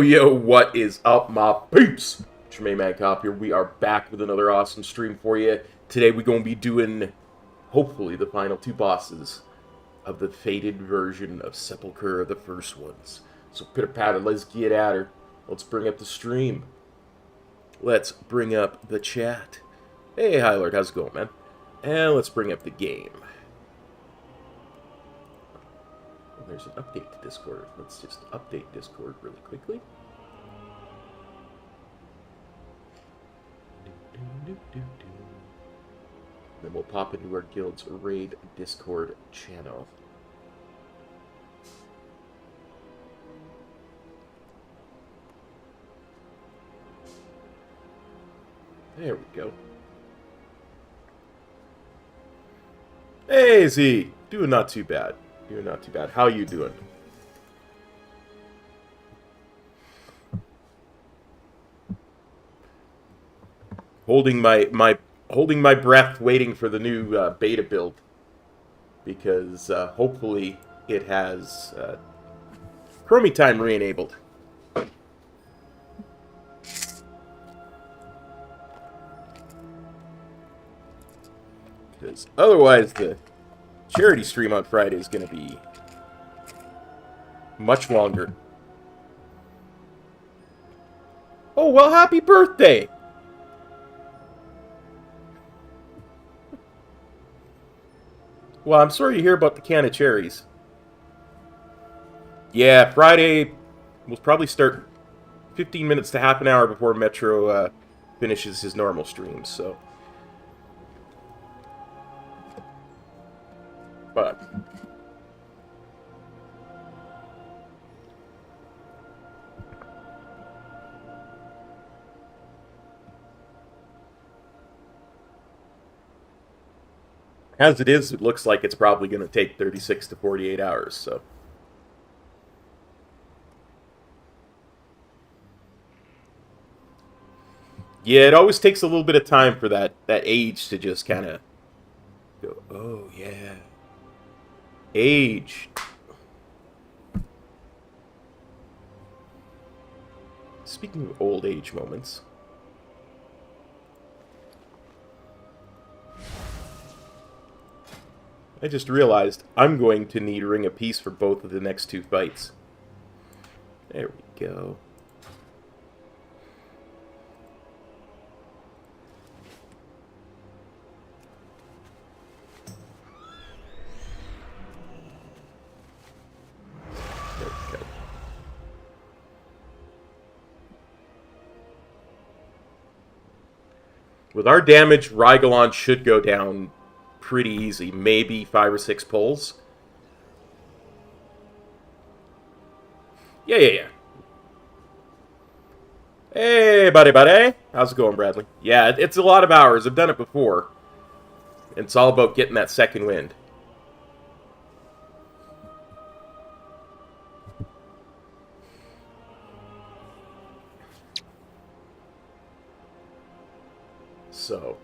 Yo, what is up, my peeps? Tremaine Mancop here. We are back with another awesome stream for you. Today we're going to be doing, hopefully, the final two bosses of the faded version of Sepulcher, the first ones. So pitter-patter, let's get at her. Let's bring up the stream. Let's bring up the chat. Hey, hi Lord, how's it going, man? And let's bring up the game. There's an update to Discord. Let's just update Discord really quickly. Then we'll pop into our guild's raid Discord channel. There we go. Hey Z, doing not too bad. You're not too bad. How you doing? Holding my breath, waiting for the new beta build, because hopefully it has Chromie time re-enabled. Because otherwise the charity stream on Friday is going to be much longer. Oh, well, happy birthday! Well, I'm sorry to hear about the can of cherries. Yeah, Friday will probably start 15 minutes to half an hour before Metro finishes his normal stream, so... But as it is, it looks like it's probably going to take 36 to 48 hours, so. Yeah, it always takes a little bit of time for that age to just kind of go, oh, yeah. Age. Speaking of old age moments. I just realized I'm going to need Ring of Peace for both of the next two fights. There we go. With our damage, Rygalon should go down pretty easy. Maybe 5 or 6 pulls. Yeah. Hey, buddy. How's it going, Bradley? Yeah, it's a lot of hours. I've done it before. It's all about getting that second wind. So,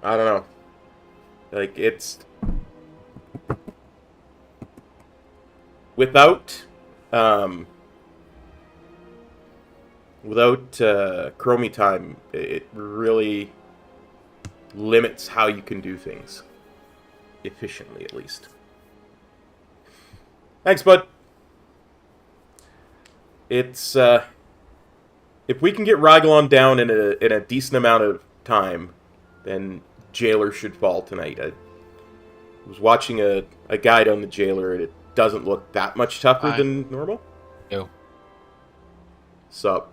I don't know. Like, it's... Without Chromie time, it really limits how you can do things. Efficiently, at least. Thanks, bud. It's, if we can get Raglan down in a decent amount of time, then Jailer should fall tonight. I was watching a guide on the Jailer, and it doesn't look that much tougher than normal. Yo. Sup?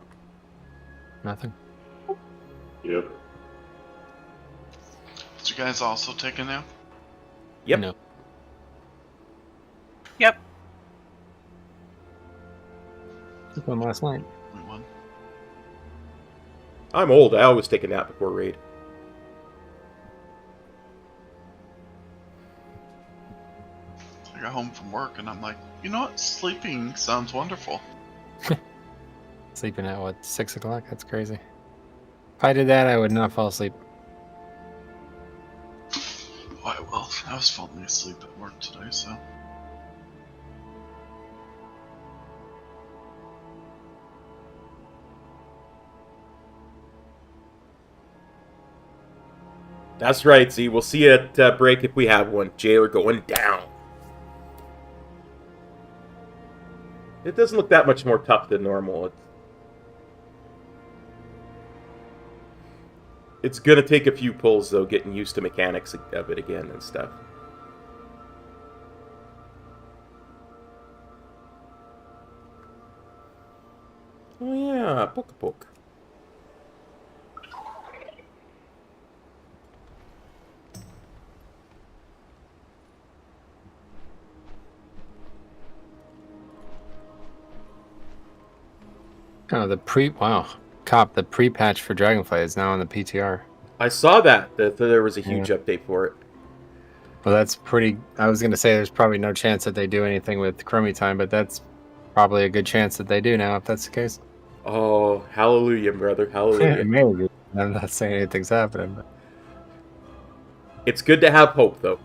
Nothing. Yep. Did you guys also take a nap? Yep. No. Yep. Took one last night. One. I'm old. I always take a nap before raid. I got home from work and I'm like, you know what? Sleeping sounds wonderful. Sleeping at what, 6 o'clock? That's crazy. If I did that, I would not fall asleep. Why, well, I was falling asleep at work today, so. That's right, Z. We'll see you at break if we have one. Jailer going down. It doesn't look that much more tough than normal. It's gonna take a few pulls, though, getting used to mechanics of it again and stuff. Oh yeah, poke. Oh, the pre-patch for Dragonflight is now on the PTR. I saw that there was a huge update for it. Well, that's pretty... I was going to say there's probably no chance that they do anything with Chromie time, but that's probably a good chance that they do now, if that's the case. Oh, hallelujah, brother. Hallelujah. Maybe. I'm not saying anything's happening, but... It's good to have hope, though.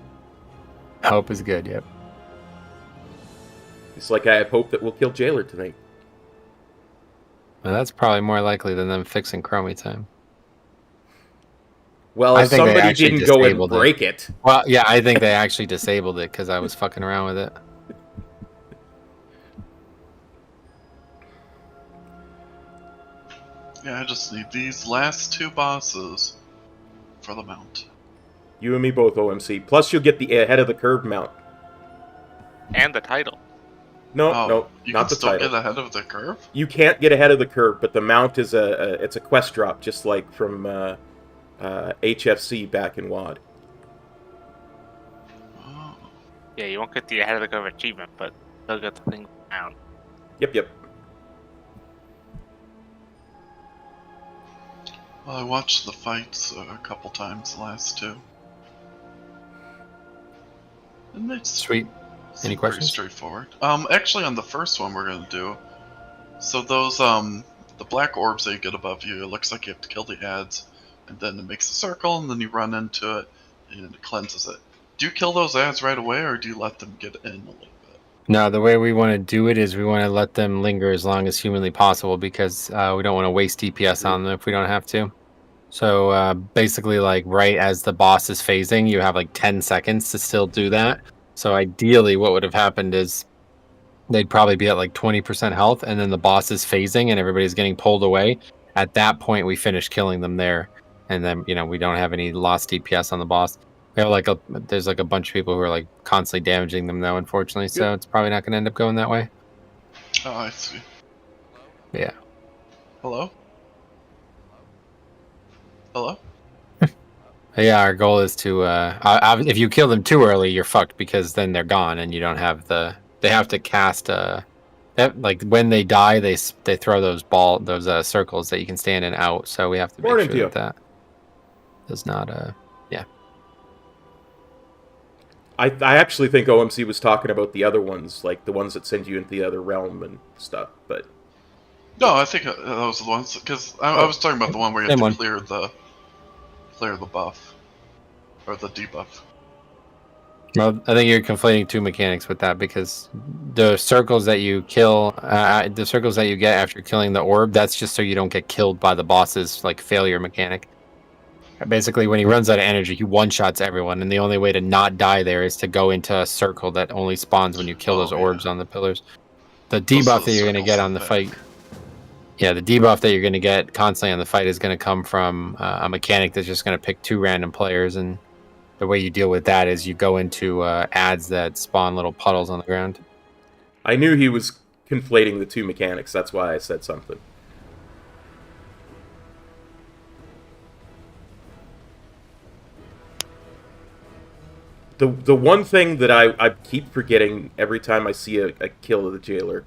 Hope is good, yep. It's like I have hope that we'll kill Jailer tonight. Well, that's probably more likely than them fixing Chromie time. Well, if somebody didn't go and break it. Well, yeah, I think they actually disabled it because I was fucking around with it. Yeah, I just need these last 2 bosses for the mount. You and me both, OMC. Plus, you'll get the ahead of the curve mount. And the title. No, you not the title. You can still get ahead of the curve? You can't get ahead of the curve, but the mount is it's a quest drop, just like from HFC back in WoD. Oh. Yeah, you won't get the ahead of the curve achievement, but they'll get the thing down. Yep. Well, I watched the fights a couple times, the last 2. And it's Sweet. Any questions? Pretty straightforward. Actually, on the first one we're gonna do, so those the black orbs that you get above you, it looks like you have to kill the ads, and then it makes a circle, and then you run into it, and it cleanses it. Do you kill those ads right away, or do you let them get in a little bit? No, the way we want to do it is we want to let them linger as long as humanly possible because we don't want to waste DPS on them if we don't have to. So basically, like right as the boss is phasing, you have like 10 seconds to still do that. So ideally, what would have happened is they'd probably be at like 20% health, and then the boss is phasing and everybody's getting pulled away. At that point, we finish killing them there, and then we don't have any lost DPS on the boss. We have there's like a bunch of people who are like constantly damaging them though, unfortunately. So it's probably not going to end up going that way. Oh, I see. Yeah. Hello? Hello? Yeah, our goal is to. If you kill them too early, you're fucked because then they're gone and you don't have the. They have to cast. Like when they die, they throw those circles that you can stand in out. So we have to make Morning sure to you. that does not. Yeah. I actually think OMC was talking about the other ones, like the ones that send you into the other realm and stuff. But No, I think those are the ones because I was talking about the one where you have Same to one. clear the buff or the debuff. Well, I think you're conflating two mechanics with that because the circles that you kill, the circles that you get after killing the orb, that's just so you don't get killed by the boss's like failure mechanic. Basically, when he runs out of energy, he one-shots everyone, and the only way to not die there is to go into a circle that only spawns when you kill those orbs on the pillars. The Those are debuff the that you're going to circles get in on the back. fight, yeah, the debuff that you're going to get constantly on the fight is going to come from a mechanic that's just going to pick 2 random players, and the way you deal with that is you go into ads that spawn little puddles on the ground. I knew he was conflating the two mechanics. That's why I said something. The one thing that I keep forgetting every time I see a kill of the jailer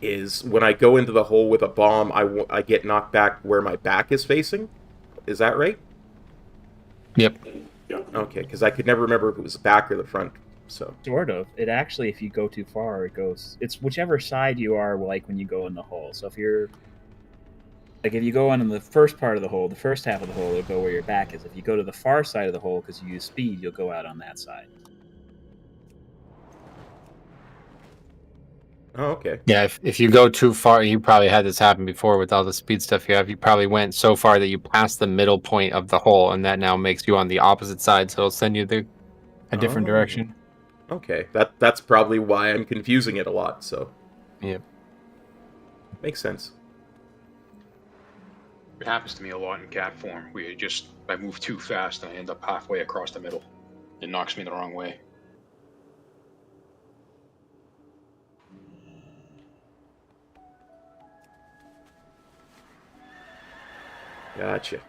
is when I go into the hole with a bomb, I get knocked back where my back is facing. Is that right? Yep. Okay, because I could never remember if it was the back or the front. So Sort of. It actually, if you go too far, it goes. It's whichever side you are, like when you go in the hole. So if you're, like, if you go in the first part of the hole, the first half of the hole, it'll go where your back is. If you go to the far side of the hole because you use speed, you'll go out on that side. oh, okay. Yeah, if you go too far, you probably had this happen before with all the speed stuff you have. You probably went so far that you passed the middle point of the hole, and that now makes you on the opposite side, so it'll send you a different Oh. direction. Okay, that's probably why I'm confusing it a lot. So Yep. makes sense. It happens to me a lot in cat form. I move too fast and I end up halfway across the middle. It knocks me the wrong way. Gotcha.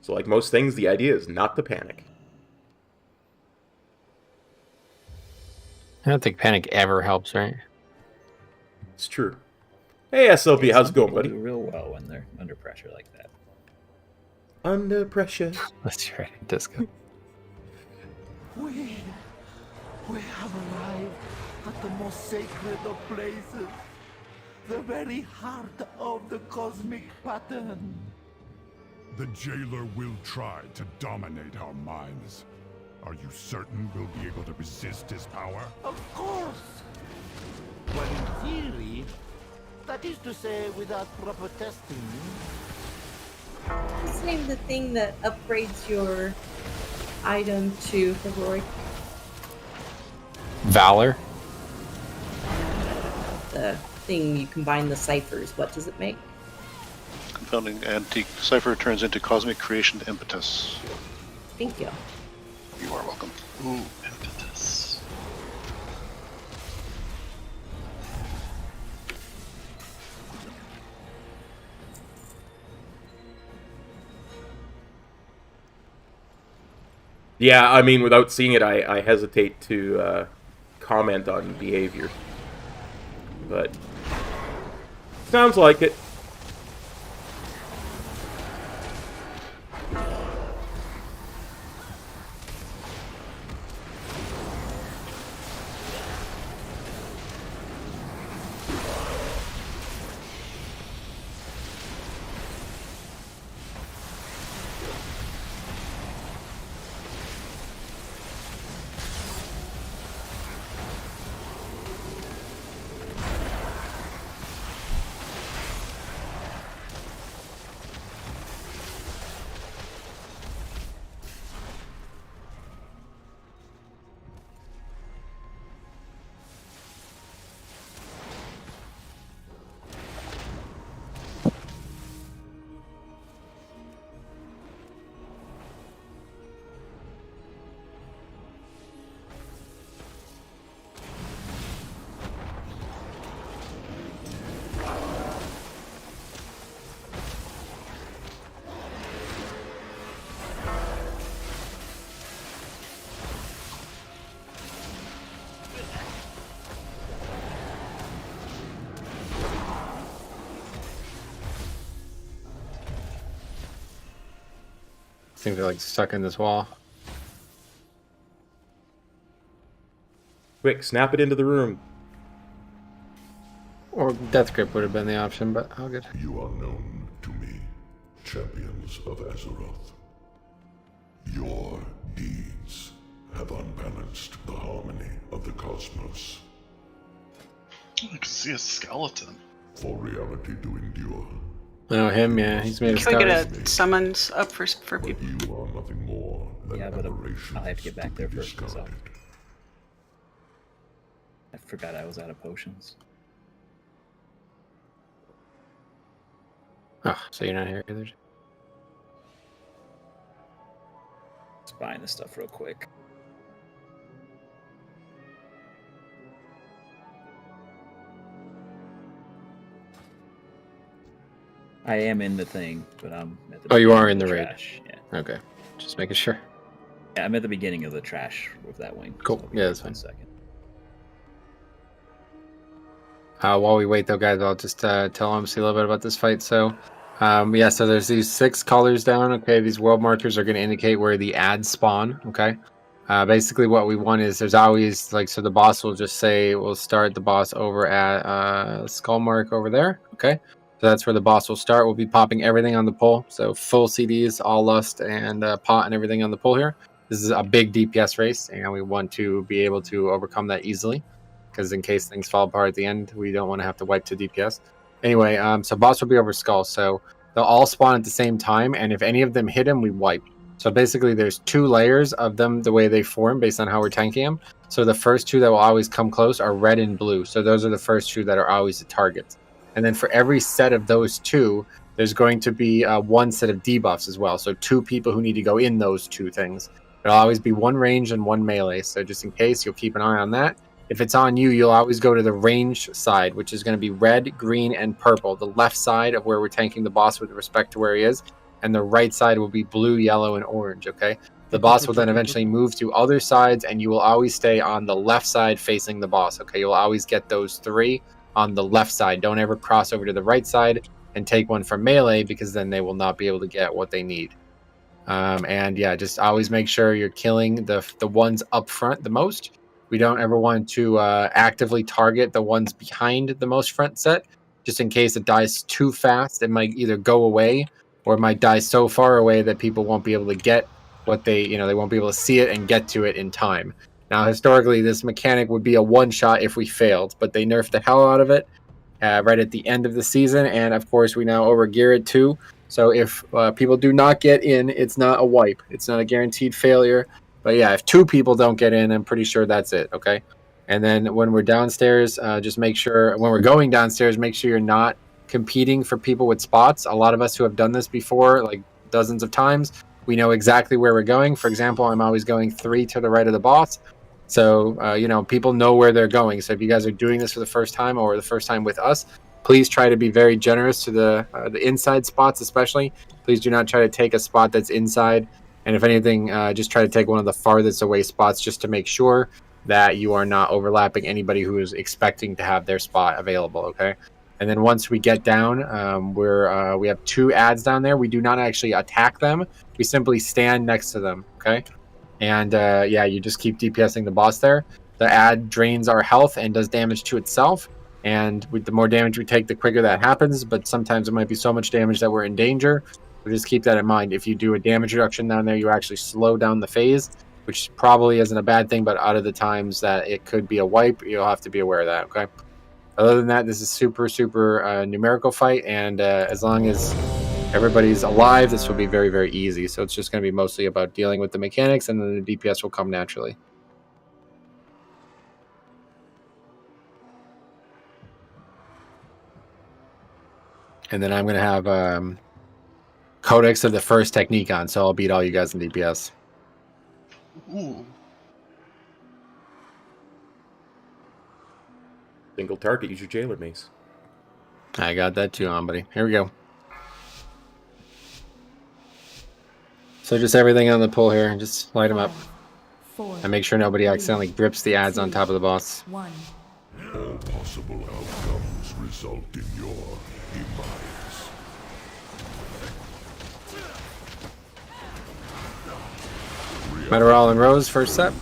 So, like most things, the idea is not to panic. I don't think panic ever helps, right? It's true. Hey, SLB, Yeah, how's it some going, people buddy? do real well when they're under pressure like that. Under pressure. Let's try disco. We have arrived at the most sacred of places, the very heart of the cosmic pattern. The jailer will try to dominate our minds. Are you certain we'll be able to resist his power? Of course! Well, in theory, that is to say, without proper testing. What's the name of the thing that upgrades your item to heroic? Valor? The thing you combine the ciphers. What does it make? Confounding antique cipher turns into cosmic creation impetus. Thank you. You are welcome. Ooh, impetus. Yeah, I mean, without seeing it, I hesitate to comment on behavior. But sounds like it. Seems they're like stuck in this wall. Quick, snap it into the room. Or Death Grip would have been the option, but all good. You are known to me, champions of Azeroth. Your deeds have unbalanced the harmony of the cosmos. I can see a skeleton. For reality to endure, Oh, him, yeah. He's made of Can we stars. get a summons up for people? you are nothing more than Yeah, but aberrations I'll have to get back there be first myself. discarded. I forgot I was out of potions. Oh, so you're not here either. Just buying this stuff real quick. I am in the thing, but I'm at the Oh, you beginning are of in the raid. trash. Yeah. Okay. Just making sure. Yeah, I'm at the beginning of the trash with that wing. Cool. So I'll be Yeah, here that's in a fine. second. While we wait, though, guys, I'll just tell them, see a little bit about this fight. So, yeah, so there's these 6 colors down. Okay, these world markers are going to indicate where the ads spawn. Okay, basically what we want is there's always like, so the boss will just say we'll start the boss over at skull mark over there. Okay, so that's where the boss will start. We'll be popping everything on the pole. So full CDs, all lust, and pot and everything on the pole here. This is a big DPS race, and we want to be able to overcome that easily. Because in case things fall apart at the end, we don't want to have to wipe to DPS. Anyway, so boss will be over skull, so they'll all spawn at the same time, and if any of them hit him, we wipe. So basically, there's 2 layers of them the way they form based on how we're tanking them. So the first 2 that will always come close are red and blue. So those are the first 2 that are always the targets. And then for every set of those 2, there's going to be 1 set of debuffs as well. So 2 people who need to go in those 2 things. It'll always be 1 range and 1 melee. So just in case, you'll keep an eye on that. If it's on you, you'll always go to the range side, which is going to be red, green, and purple. The left side of where we're tanking the boss with respect to where he is. And the right side will be blue, yellow, and orange, okay? The boss will then eventually move to other sides, and you will always stay on the left side facing the boss, okay? You'll always get those 3 on the left side. Don't ever cross over to the right side and take one from melee, because then they will not be able to get what they need. And yeah, just always make sure you're killing the ones up front the most. We don't ever want to actively target the ones behind the most front set, just in case it dies too fast. It might either go away, or it might die so far away that people won't be able to get what they won't be able to see it and get to it in time. Now, historically, this mechanic would be a one-shot if we failed, but they nerfed the hell out of it right at the end of the season, and of course, we now overgear it too. So if people do not get in, it's not a wipe. It's not a guaranteed failure. But yeah, if 2 people don't get in, I'm pretty sure that's it, okay? And then when we're downstairs, just make sure, when we're going downstairs, make sure you're not competing for people with spots. A lot of us who have done this before, like dozens of times, we know exactly where we're going. For example, I'm always going 3 to the right of the boss. So, people know where they're going. So if you guys are doing this for the first time or the first time with us, please try to be very generous to the inside spots especially. Please do not try to take a spot that's inside. And if anything, just try to take one of the farthest away spots just to make sure that you are not overlapping anybody who is expecting to have their spot available, okay? And then once we get down, we have 2 ads down there. We do not actually attack them. We simply stand next to them, okay? And yeah, you just keep DPSing the boss there. The ad drains our health and does damage to itself. And with the more damage we take, the quicker that happens. But sometimes it might be so much damage that we're in danger. So just keep that in mind. If you do a damage reduction down there, you actually slow down the phase, which probably isn't a bad thing, but out of the times that it could be a wipe, you'll have to be aware of that, okay? Other than that, this is super numerical fight, and as long as everybody's alive, this will be very, very easy. So it's just going to be mostly about dealing with the mechanics, and then the DPS will come naturally. And then I'm going to have Codex of the first technique on, so I'll beat all you guys in DPS. Ooh. Single target, use your jailer mace. I got that too on, buddy. Here we go. So just everything on the pull here, just light them up. 4, And make sure nobody accidentally grips the ads on top of the boss. 1. All possible outcomes result in your demise. Meteorol and Rose, first step.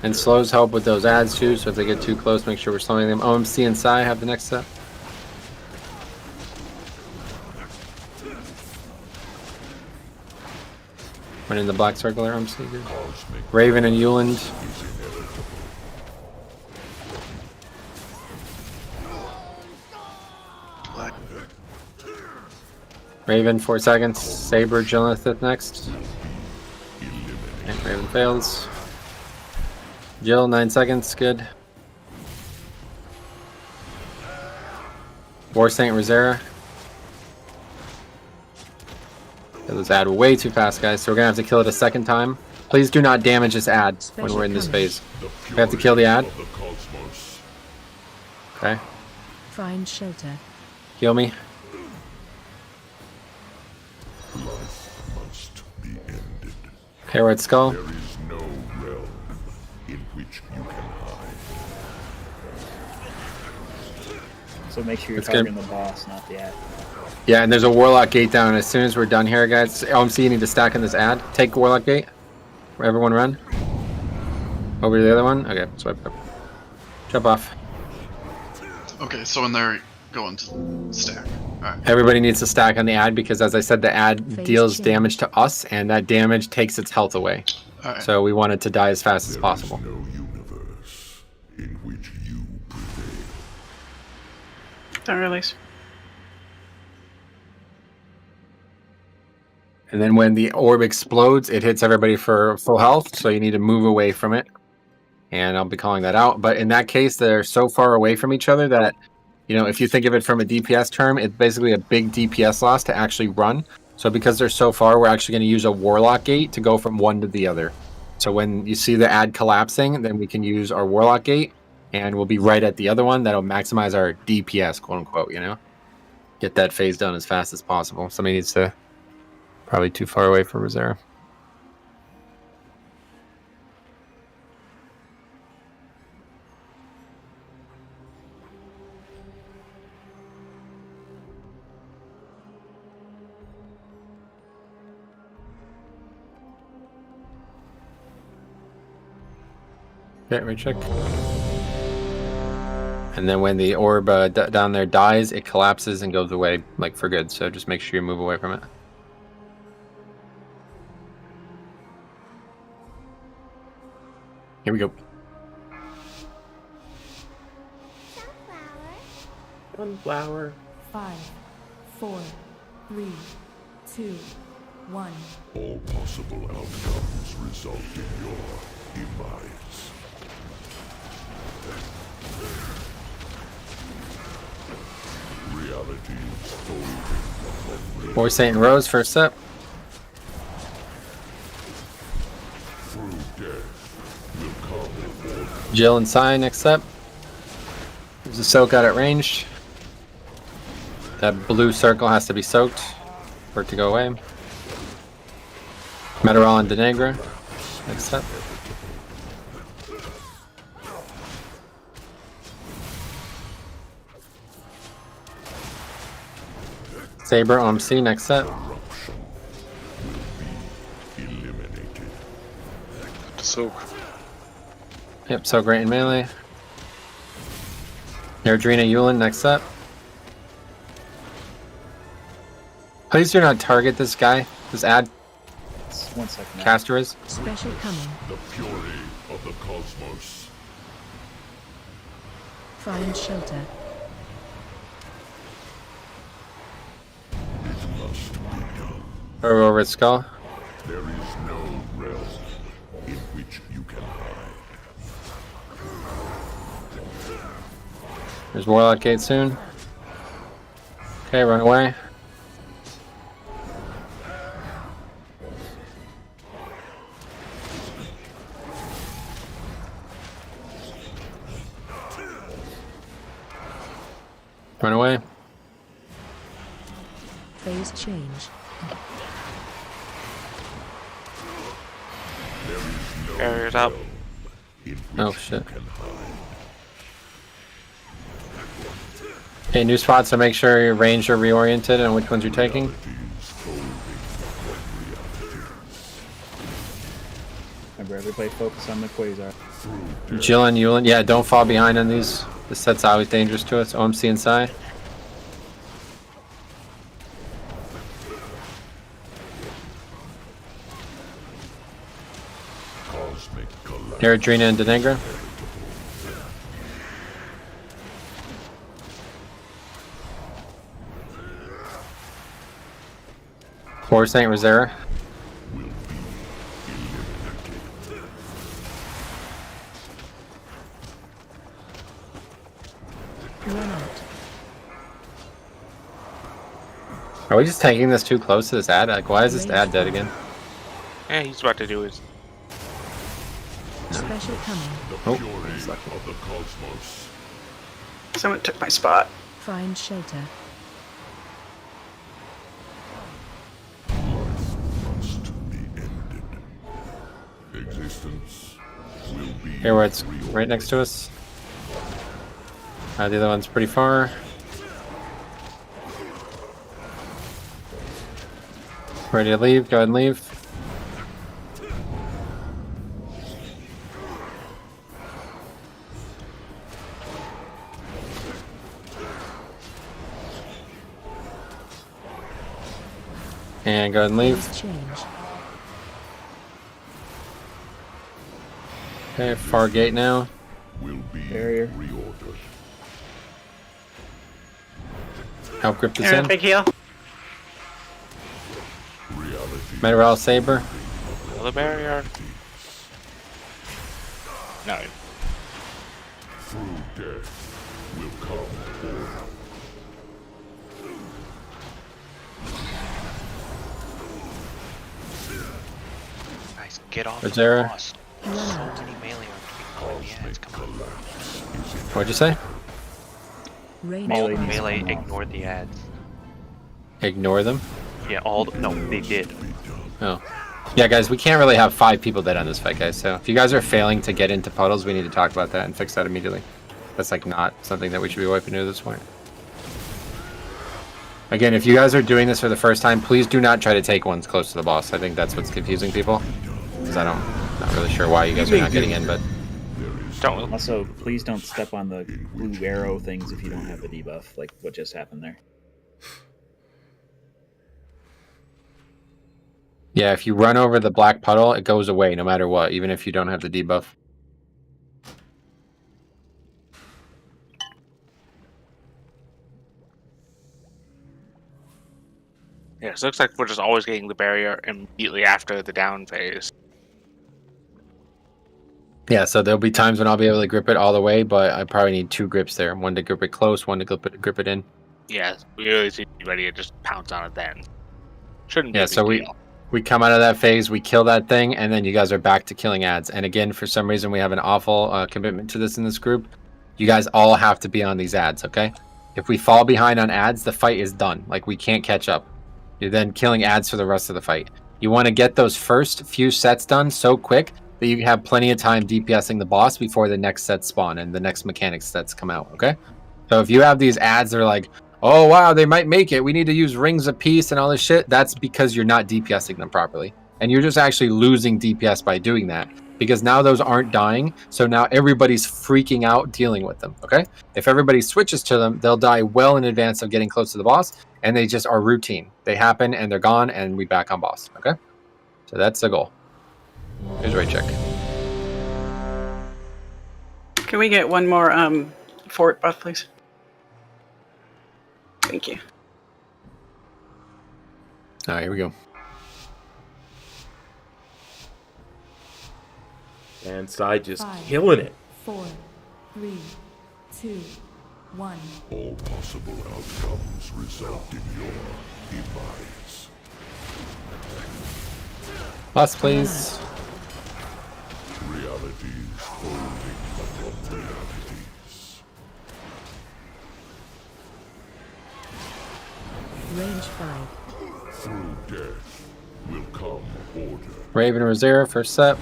And slows help with those ads too, so if they get too close, make sure we're slowing them. OMC and Psy have the next step. Went in the black circle there, OMC. Good. Raven and Yuland. Raven, 4 seconds. Saber, Jillith next. And Raven fails. Jill, 9 seconds. Good. War Saint, Rosera. This ad way too fast, guys, so we're gonna have to kill it a second time. Please do not damage this ad when we're in this phase. We have to kill the ad. Okay. Find shelter. Heal me. Okay, Red Skull. There is no realm in which you can hide. So make sure you're It's targeting good. the boss, not the ad. Yeah, and there's a Warlock Gate down. As soon as we're done here, guys, OMC, you need to stack in this ad. Take Warlock Gate. Everyone run. Over to the other one. Okay, swipe up. Jump off. Okay, so when they're going to stack. Alright. Everybody needs to stack on the ad because, as I said, the ad Phase deals change. damage to us, and that damage takes its health away. Alright. So we want it to die as fast as possible. There is no universe in which you prevail. Don't release. And then when the orb explodes, it hits everybody for full health, so you need to move away from it. And I'll be calling that out. But in that case, they're so far away from each other that, you know, if you think of it from a DPS term, it's basically a big DPS loss to actually run. So because they're so far, we're actually going to use a Warlock Gate to go from one to the other. So when you see the ad collapsing, then we can use our Warlock Gate, and we'll be right at the other one. That'll maximize our DPS, quote unquote, you know? Get that phase done as fast as possible. Somebody needs to... Probably too far away for Rosera. Okay, right check. And then when the orb down there dies, it collapses and goes away, like, for good. So just make sure you move away from it. Here we go. Sunflower. 5, 4, 3, 2, 1. All possible outcomes result in your demise. Reality is folding upon War Saint and Rose, first step. through death will come. Jill and Psy, next step. There's a soak out at range. That blue circle has to be soaked for it to go away. Meteorol and Denegra, next step. Saber, OMC, next step. Eliminated. Soak. Yep, soak right in melee. Airdrina Yulin, next step. Please do not target this guy. This ad 1 second. caster is. Special coming. The fury of the cosmos. Find shelter. It must be done. Over at Skull. There is no realm in which you can hide. There's Warlock Gate soon. Okay, run away. Run away. Phase change. Barriers up. In which Oh shit. you can hide. Okay, new spots, so make sure your range are reoriented and which ones you're taking. Remember, everybody focus on the quasar. Jill and Yulin, yeah, don't fall behind on these. This set's always dangerous to us. OMC inside. Eridrina and Denegra. Core Saint Rosera. Run out. Are we just taking this too close to this ad? Like, why is this ad dead again? Yeah, he's about to do his. Special coming. Oh. Of the cosmos. Someone took my spot. Find shelter. Must be ended. Existence will be Here where it's right next to us. The other one's pretty far. Ready to leave? Go ahead and leave. And go ahead and leave. Phase change. Okay, far gate now. will be Barrier. reordered. Help grip this Here, in. big heal. Reality Metal Saber. The barrier. No. through death will come order. Guys, get off Is the there- boss. So many melee are being put in the ads. Come on. What'd you say? Range. Melee All needs to melee come off. ignored the ads. Ignore them. Yeah, no, they did. Oh. Yeah, guys, we can't really have 5 people dead on this fight, guys. So if you guys are failing to get into puddles, we need to talk about that and fix that immediately. That's like not something that we should be wiping into at this point. Again, if you guys are doing this for the first time, please do not try to take ones close to the boss. I think that's what's confusing people. Because I'm not really sure why you guys are not getting in, but... Don't. Also, please don't step on the blue arrow things if you don't have the debuff, like what just happened there. Yeah, if you run over the black puddle, it goes away no matter what, even if you don't have the debuff. Yeah, so it looks like we're just always getting the barrier immediately after the down phase. Yeah, so there'll be times when I'll be able to grip it all the way, but I probably need 2 grips there. One to grip it close, one to grip it in. Yeah, we really seem to be ready to just pounce on it then. Shouldn't be Yeah, a big so deal. we come out of that phase, we kill that thing, and then you guys are back to killing ads. And again, for some reason, we have an awful commitment to this in this group. You guys all have to be on these ads, okay? If we fall behind on ads, the fight is done. Like, we can't catch up. You're then killing ads for the rest of the fight. You want to get those first few sets done so quick that you have plenty of time DPSing the boss before the next sets spawn and the next mechanics sets come out, okay? So if you have these ads that are like, oh wow, they might make it, we need to use rings of peace and all this shit, that's because you're not DPSing them properly. And you're just actually losing DPS by doing that. Because now those aren't dying, so now everybody's freaking out dealing with them, okay? If everybody switches to them, they'll die well in advance of getting close to the boss, and they just are routine. They happen, and they're gone, and we back on boss, okay? So that's the goal. Here's right check. Can we get one more fort buff, please? Thank you. All right, here we go. And Side just 5, killing it. 4, 3, 2, 1. All possible outcomes result in your demise. Boss, please. Realities folding upon realities. Range 5. Through death will come order. Raven Rosera, first set.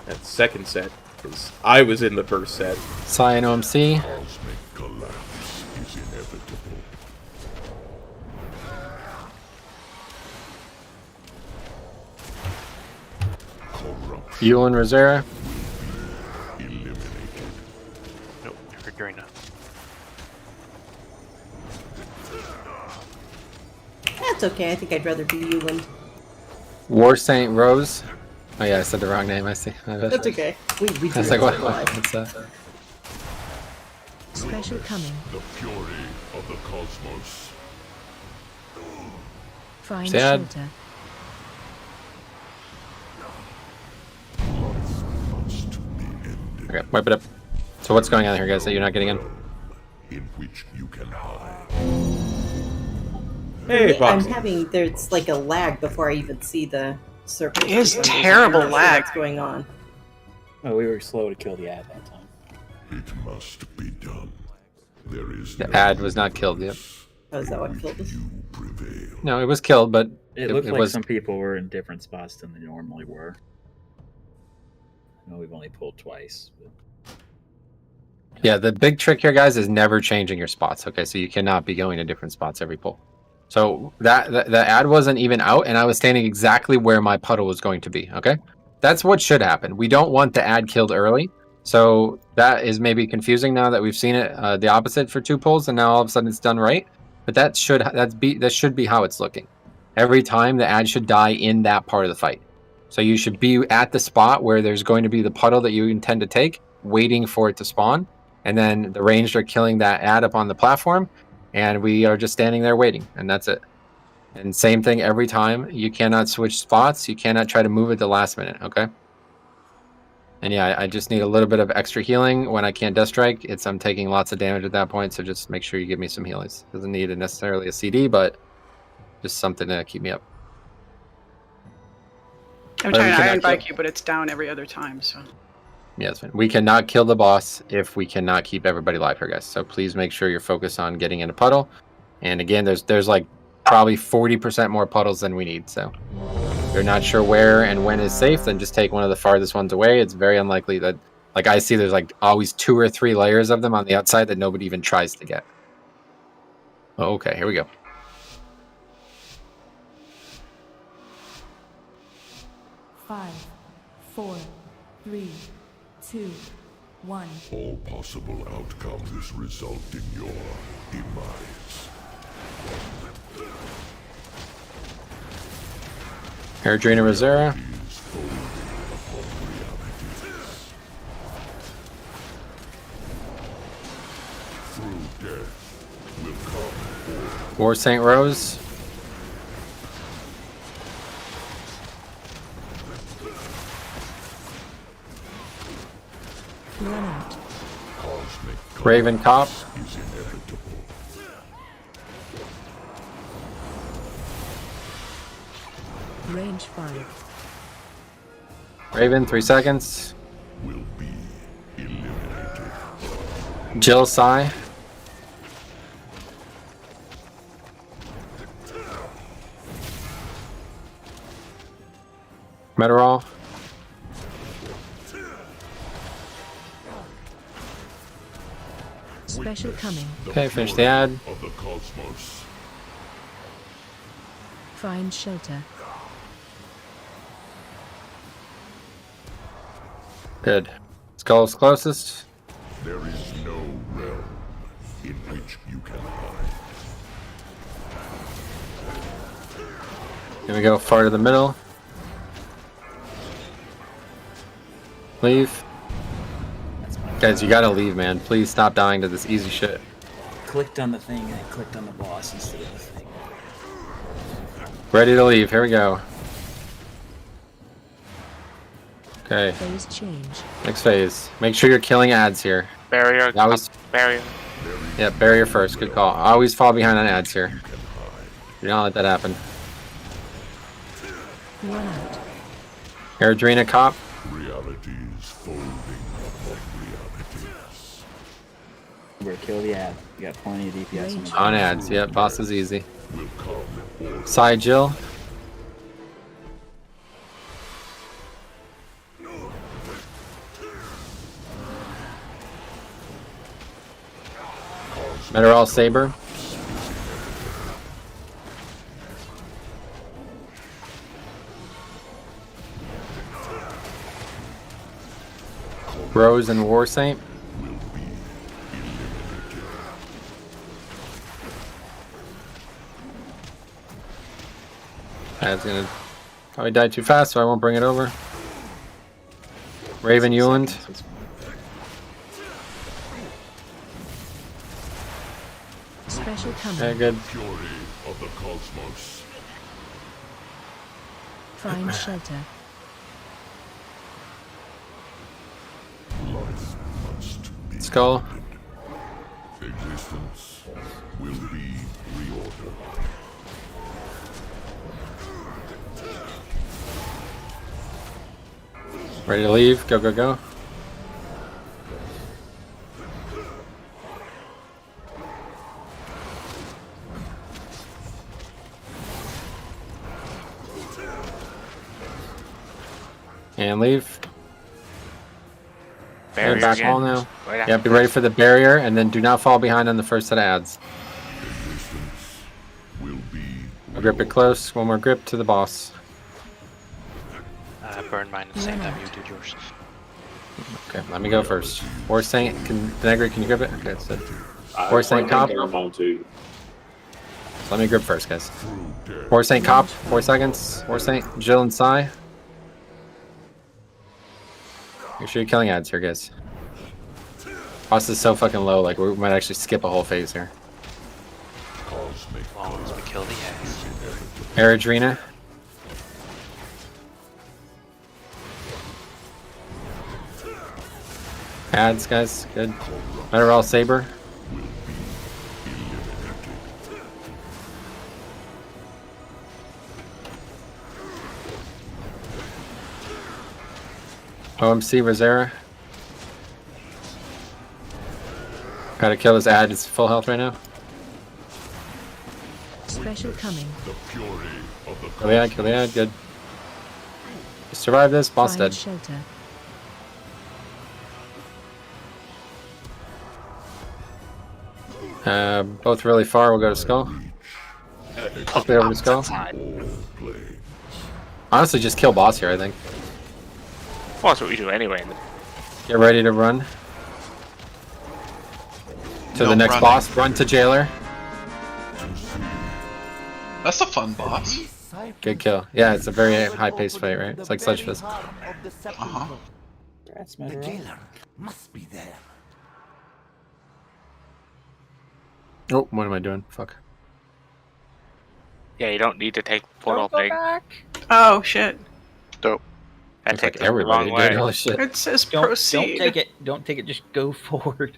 That second set. because I was in the first set. Cyan OMC. Cosmic collapse is inevitable. Corruption Yule and Rosera. eliminated. Nope, never Drina. That's okay. I think I'd rather be Yuland. War Saint Rose. Oh yeah, I said the wrong name. I see. That's okay. We I was like, what? What's that? Special coming. The fury of the cosmos. Find Sad. shelter. Must be ended. Okay, wipe it up. So what's going on here, guys? That you're not getting in? In which you can hide. Hey, I'm Foxy. having there's like a lag before I even see the circle. It is terrible lag. What's going on? Oh, we were slow to kill the ad that time. It must be done. There is The no ad was not killed yet. Oh, is that what killed us? you prevail. No, it was killed, but It looked like was. some people were in different spots than they normally were. I know we've only pulled twice. But... Yeah, the big trick here, guys, is never changing your spots. Okay, so you cannot be going to different spots every pull. So that the ad wasn't even out, and I was standing exactly where my puddle was going to be. Okay, that's what should happen. We don't want the ad killed early. So that is maybe confusing now that we've seen it the opposite for 2 pulls, and now all of a sudden it's done right. But that should be how it's looking. Every time the ad should die in that part of the fight. So you should be at the spot where there's going to be the puddle that you intend to take, waiting for it to spawn, and then the ranged are killing that ad up on the platform, and we are just standing there waiting, and that's it. And same thing every time. You cannot switch spots. You cannot try to move at the last minute, okay? And yeah, I just need a little bit of extra healing when I can't Death Strike. I'm taking lots of damage at that point, so just make sure you give me some healings. Doesn't need necessarily a CD, but just something to keep me up. I'm But we trying to cannot iron bike kill- you, but it's down every other time, so. Yeah, that's fine. We cannot kill the boss if we cannot keep everybody alive here, guys. So please make sure you're focused on getting in a puddle. And again, there's like probably 40% more puddles than we need. So if you're not sure where and when is safe, then just take one of the farthest ones away. It's very unlikely that, like I see, there's like always 2 or 3 layers of them on the outside that nobody even tries to get. Oh, okay, here we go. Five, 4, 3, 2, 1. All possible outcomes result in your demise. Airdrina Rosera. Is folding upon realities. Through death will come order. War Saint Rose. Run out. Cosmic Raven Cop. is inevitable. Range 5. Raven, 3 seconds. Will be eliminated. Jill Sai. Meteorol. Special coming. Okay, finish the ad. Of the cosmos. Find shelter. Good. Skull's closest. There is no realm in which you can hide. Here we go, far to the middle. Leave. Guys, you gotta leave, man. Please stop dying to this easy shit. Clicked on the thing and I clicked on the boss instead of the thing. Ready to leave. Here we go. Okay, Phase change. next phase. Make sure you're killing ads here. Barrier. I always, Barrier. yeah, barrier first. Good call. I always fall behind on ads here. Do not let that happen. Run out. Airdrina Cop. Realities folding upon realities. We're kill the ad. You got plenty of DPS on the On ads. Yep, boss is easy. Will come order. Side Jill. Meteorol Saber. Rose and War Saint. That's gonna probably die too fast, so I won't bring it over. Raven Euland. Special coming. Okay, good. Fury of the cosmos. Find shelter. Life must be Skull. Existence will be reordered. Ready to leave. Go, go, go. And leave. Barrier And back again. wall now. Right Yeah, after be ready for the barrier, and then do not fall behind on the first set of ads. Existence will be Grip it close. One more grip to the boss. Burn mine at the same time you did yours. Okay, let me go first. War Saint, Denegri, can you grip it? Okay, that's it. War Saint Cop. Let me grip first, guys. War Saint Cop, 4 seconds. War Saint, Jill and Psy. Make sure you're killing ads here, guys. Boss is so fucking low, like we might actually skip a whole phase here. As long as we kill the ads. Eridrina. Ads, guys, good. Meteorol Saber. OMC Rosera. Gotta kill this ad, it's full health right now. Special coming. the fury of the Kill the ad, good. Survive this, boss Find dead. shelter. Both really far, we'll go to Skull. Quickly over to Skull. Honestly, just kill boss here, I think. Well, that's what we do anyway. Get ready to run. To No the next running. boss, run to Jailer. That's a fun boss. Good kill. Yeah, it's a very high-paced fight, right? It's like Sledge Fist. Uh-huh. That's The jailer must be there. Oh, what am I doing? Fuck. Yeah, you don't need to take portal thing. Oh shit! Dope. That Looks takes like a long everybody way. did. Holy shit. It says Don't proceed. take it. Don't take it. Just go forward.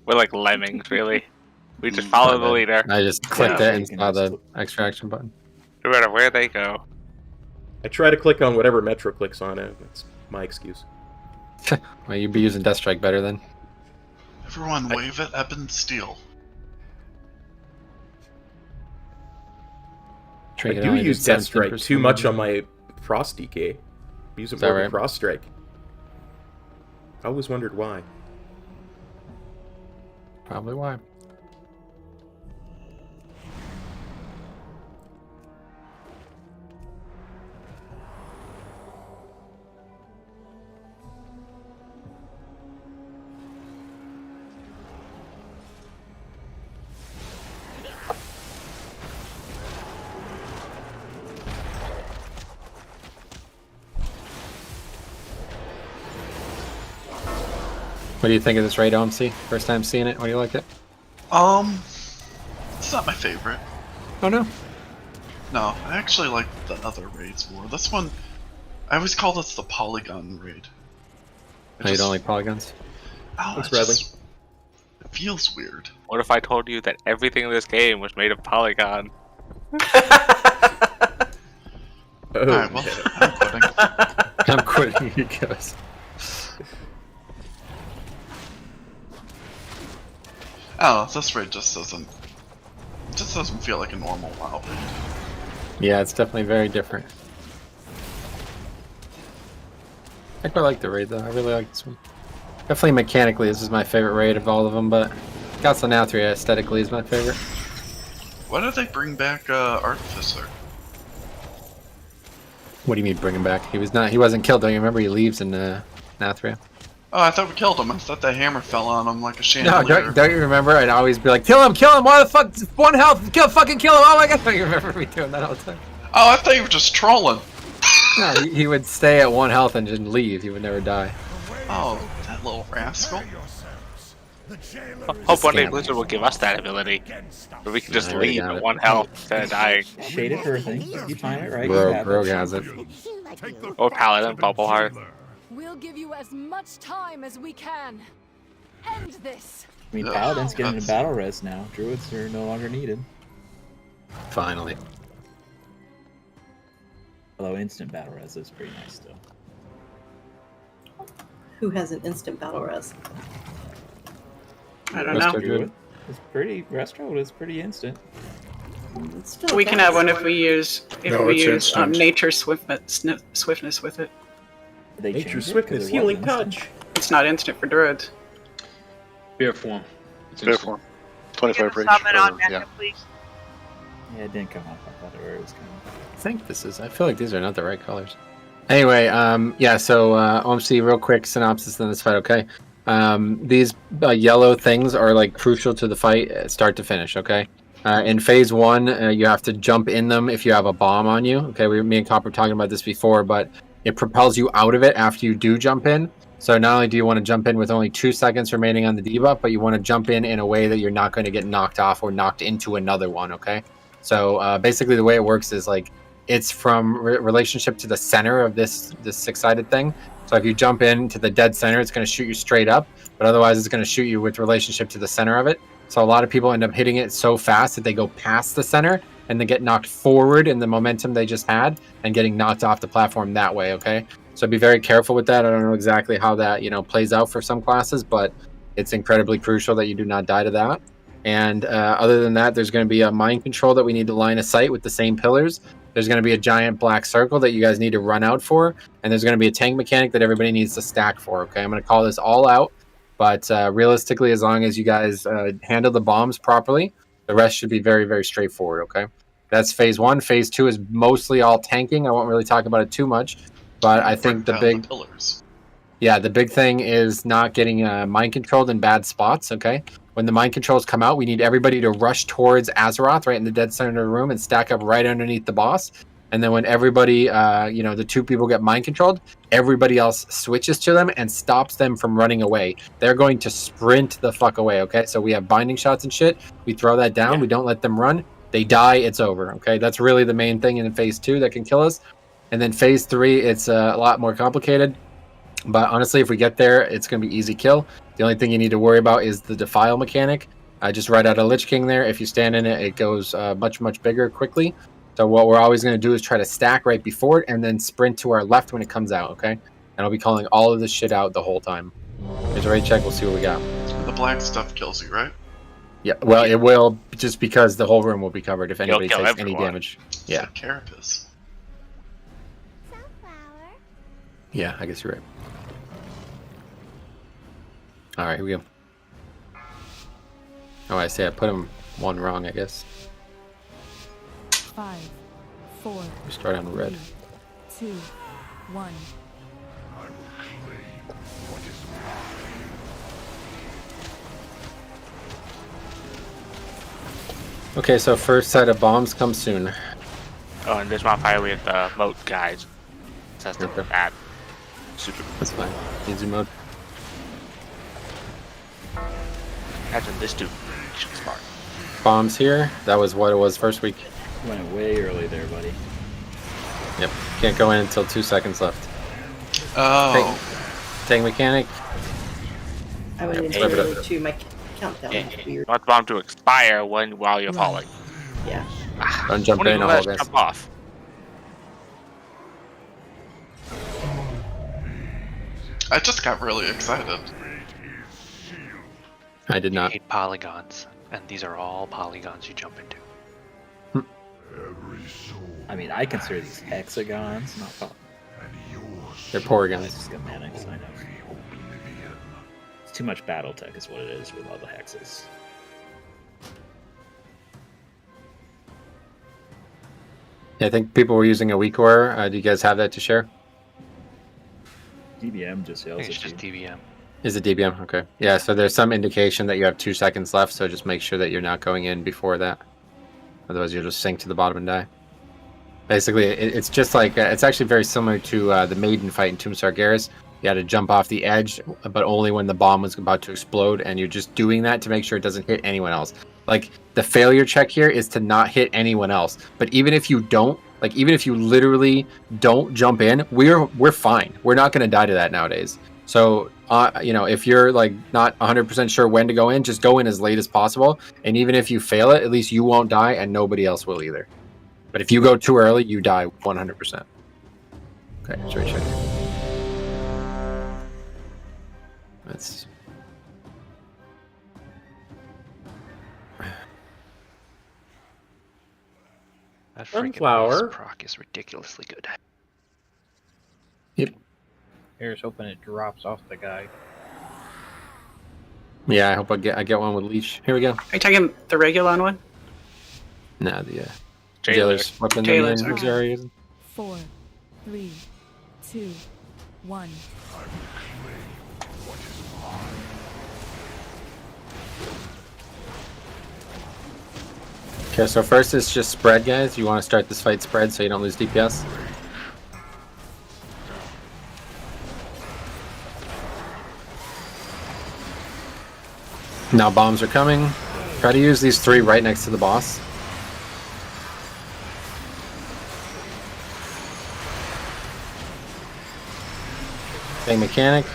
We're like lemmings, really. We just follow the leader. I just clicked Yeah. it and saw the extraction button. No matter where they go. I try to click on whatever Metro clicks on it. That's my excuse. Well, you'd be using Death Strike better then. Everyone wave at Eben Steel. I Trinket do only use did Death Strike 17%. too much on my Frost DK. Use it Is that more than right? Frost Strike. I always wondered why. Probably why. What do you think of this raid, OMC? First time seeing it? What do you like it? It's not my favorite. Oh no. No, I actually like the other raids more. This one, I always call this the Polygon raid. No, you don't like polygons? Oh, Thanks, it Bradley. just- It feels weird. What if I told you that everything in this game was made of polygon? Oh, Alright, well, I'm quitting. I'm quitting, he goes. Oh, this raid just doesn't feel like a normal WoW raid. Yeah, it's definitely very different. I quite like the raid though. I really like this one. Definitely mechanically, this is my favorite raid of all of them, but Nathria aesthetically is my favorite. Why did they bring back Artificer? What do you mean bring him back? He wasn't killed. Don't you remember? He leaves in Nathria. Oh, I thought we killed him. I thought that hammer fell on him like a No, chandelier. don't you remember? I'd always be like, kill him! Why the fuck? 1 health! Fucking kill him! Oh my god! Don't you remember me doing that all the time? Oh, I thought you were just trolling. No, he would stay at 1 health and just leave. He would never die. Oh, that little rascal. Hope one day Blizzard will give us that ability. Where we can just leave at 1 health instead of dying. Shaded Earthing. You find it, right? Rogue has it. Or Paladin, Bubble Heart. We'll give you as much time as we can. End this. I mean, Paladin's getting into battle res now. Druids are no longer needed. Finally. Although instant battle res is pretty nice still. Who has an instant battle res? I don't know. Druid. It's pretty. Restro is pretty instant. We can have one if we use nature swiftness with it. Nature swiftness, healing touch. It's not instant for druids. Bear form. Bear form. 25 range. Yeah, it didn't come up. I thought it was coming. I think this is. I feel like these are not the right colors. Anyway, yeah. So OMC, real quick synopsis in this fight. Okay, these yellow things are like crucial to the fight, start to finish. Okay. In phase 1, you have to jump in them if you have a bomb on you. Okay, me and Copper were talking about this before, but it propels you out of it after you do jump in. So not only do you want to jump in with only 2 seconds remaining on the debuff, but you want to jump in a way that you're not going to get knocked off or knocked into another one. Okay, so basically the way it works is like it's from relationship to the center of this 6-sided thing. So if you jump into the dead center, it's going to shoot you straight up, but otherwise it's going to shoot you with relationship to the center of it. So a lot of people end up hitting it so fast that they go past the center and then get knocked forward in the momentum they just had and getting knocked off the platform that way, okay? So be very careful with that. I don't know exactly how that, plays out for some classes, but it's incredibly crucial that you do not die to that. And other than that, there's going to be a mind control that we need to line of sight with the same pillars. There's going to be a giant black circle that you guys need to run out for. And there's going to be a tank mechanic that everybody needs to stack for, okay? I'm going to call this all out. But realistically, as long as you guys handle the bombs properly, the rest should be very, very straightforward, okay? That's phase 1. Phase 2 is mostly all tanking. I won't really talk about it too much. But I think the big... the big thing is not getting mind controlled in bad spots, okay? When the mind controls come out, we need everybody to rush towards Azeroth, right in the dead center of the room, and stack up right underneath the boss. And then when everybody, the 2 people get mind controlled, everybody else switches to them and stops them from running away. They're going to sprint the fuck away, okay? So we have binding shots and shit. We throw that down. We don't let them run. They die. It's over, okay? That's really the main thing in phase 2 that can kill us. And then phase 3, it's a lot more complicated. But honestly, if we get there, it's going to be easy kill. The only thing you need to worry about is the defile mechanic. Just right out of Lich King there. If you stand in it, it goes much, much bigger quickly. So what we're always going to do is try to stack right before it and then sprint to our left when it comes out, okay? And I'll be calling all of this shit out the whole time. Here's a raid check. We'll see what we got. The black stuff kills you, right? Yeah, well, it will, just because the whole room will be covered if anybody takes any damage. Yeah. It's like Carapace. Yeah, I guess you're right. All right, here we go. Oh, I see. I put him 1 wrong, I guess. 5, 4. We start on red. 2, 1. Okay, so first set of bombs come soon. Oh, and there's my fire with moat guys. So that's not bad. Super. That's fine. Easy mode. Imagine this dude. Smart. Bombs here. That was what it was first week. Went way early there, buddy. Yep. Can't go in until 2 seconds left. Oh. Tank mechanic. I went into early too. My countdown is weird. Want the bomb to expire while you're falling. Yeah. Don't jump in, all guys. Jump off. I just got really excited. I did not. 8 polygons, and these are all polygons you jump into. I mean, I consider these hexagons, not fun. They're porygons. It's schematics, I know. It's too much battle tech is what it is with all the hexes. Yeah, I think people were using a weak ore. Do you guys have that to share? DBM just yells It's at just you. DBM. Is it DBM? Okay. Yeah, so there's some indication that you have 2 seconds left, so just make sure that you're not going in before that. Otherwise, you'll just sink to the bottom and die. Basically, it's just like, it's actually very similar to the Maiden fight in Tomb Sargeras. You had to jump off the edge, but only when the bomb was about to explode, and you're just doing that to make sure it doesn't hit anyone else. Like, the failure check here is to not hit anyone else. But even if you don't, like, even if you literally don't jump in, we're fine. We're not going to die to that nowadays. So, you know, if you're like not 100% sure when to go in, just go in as late as possible. And even if you fail it, at least you won't die and nobody else will either. But if you go too early, you die 100%. Okay, let's recheck. That's... That freaking Sunflower. proc is ridiculously good. Yep. Here's hoping it drops off the guy. Yeah, I hope I get one with leash. Here we go. Are you talking the Regulon one? No, the Jailer's Jailer's weapon. Jailer's, that they're using. 4, 3, 2, 1. Okay, so first is just spread, guys. You want to start this fight spread so you don't lose DPS. Now bombs are coming. Try to use these 3 right next to the boss. Same mechanic.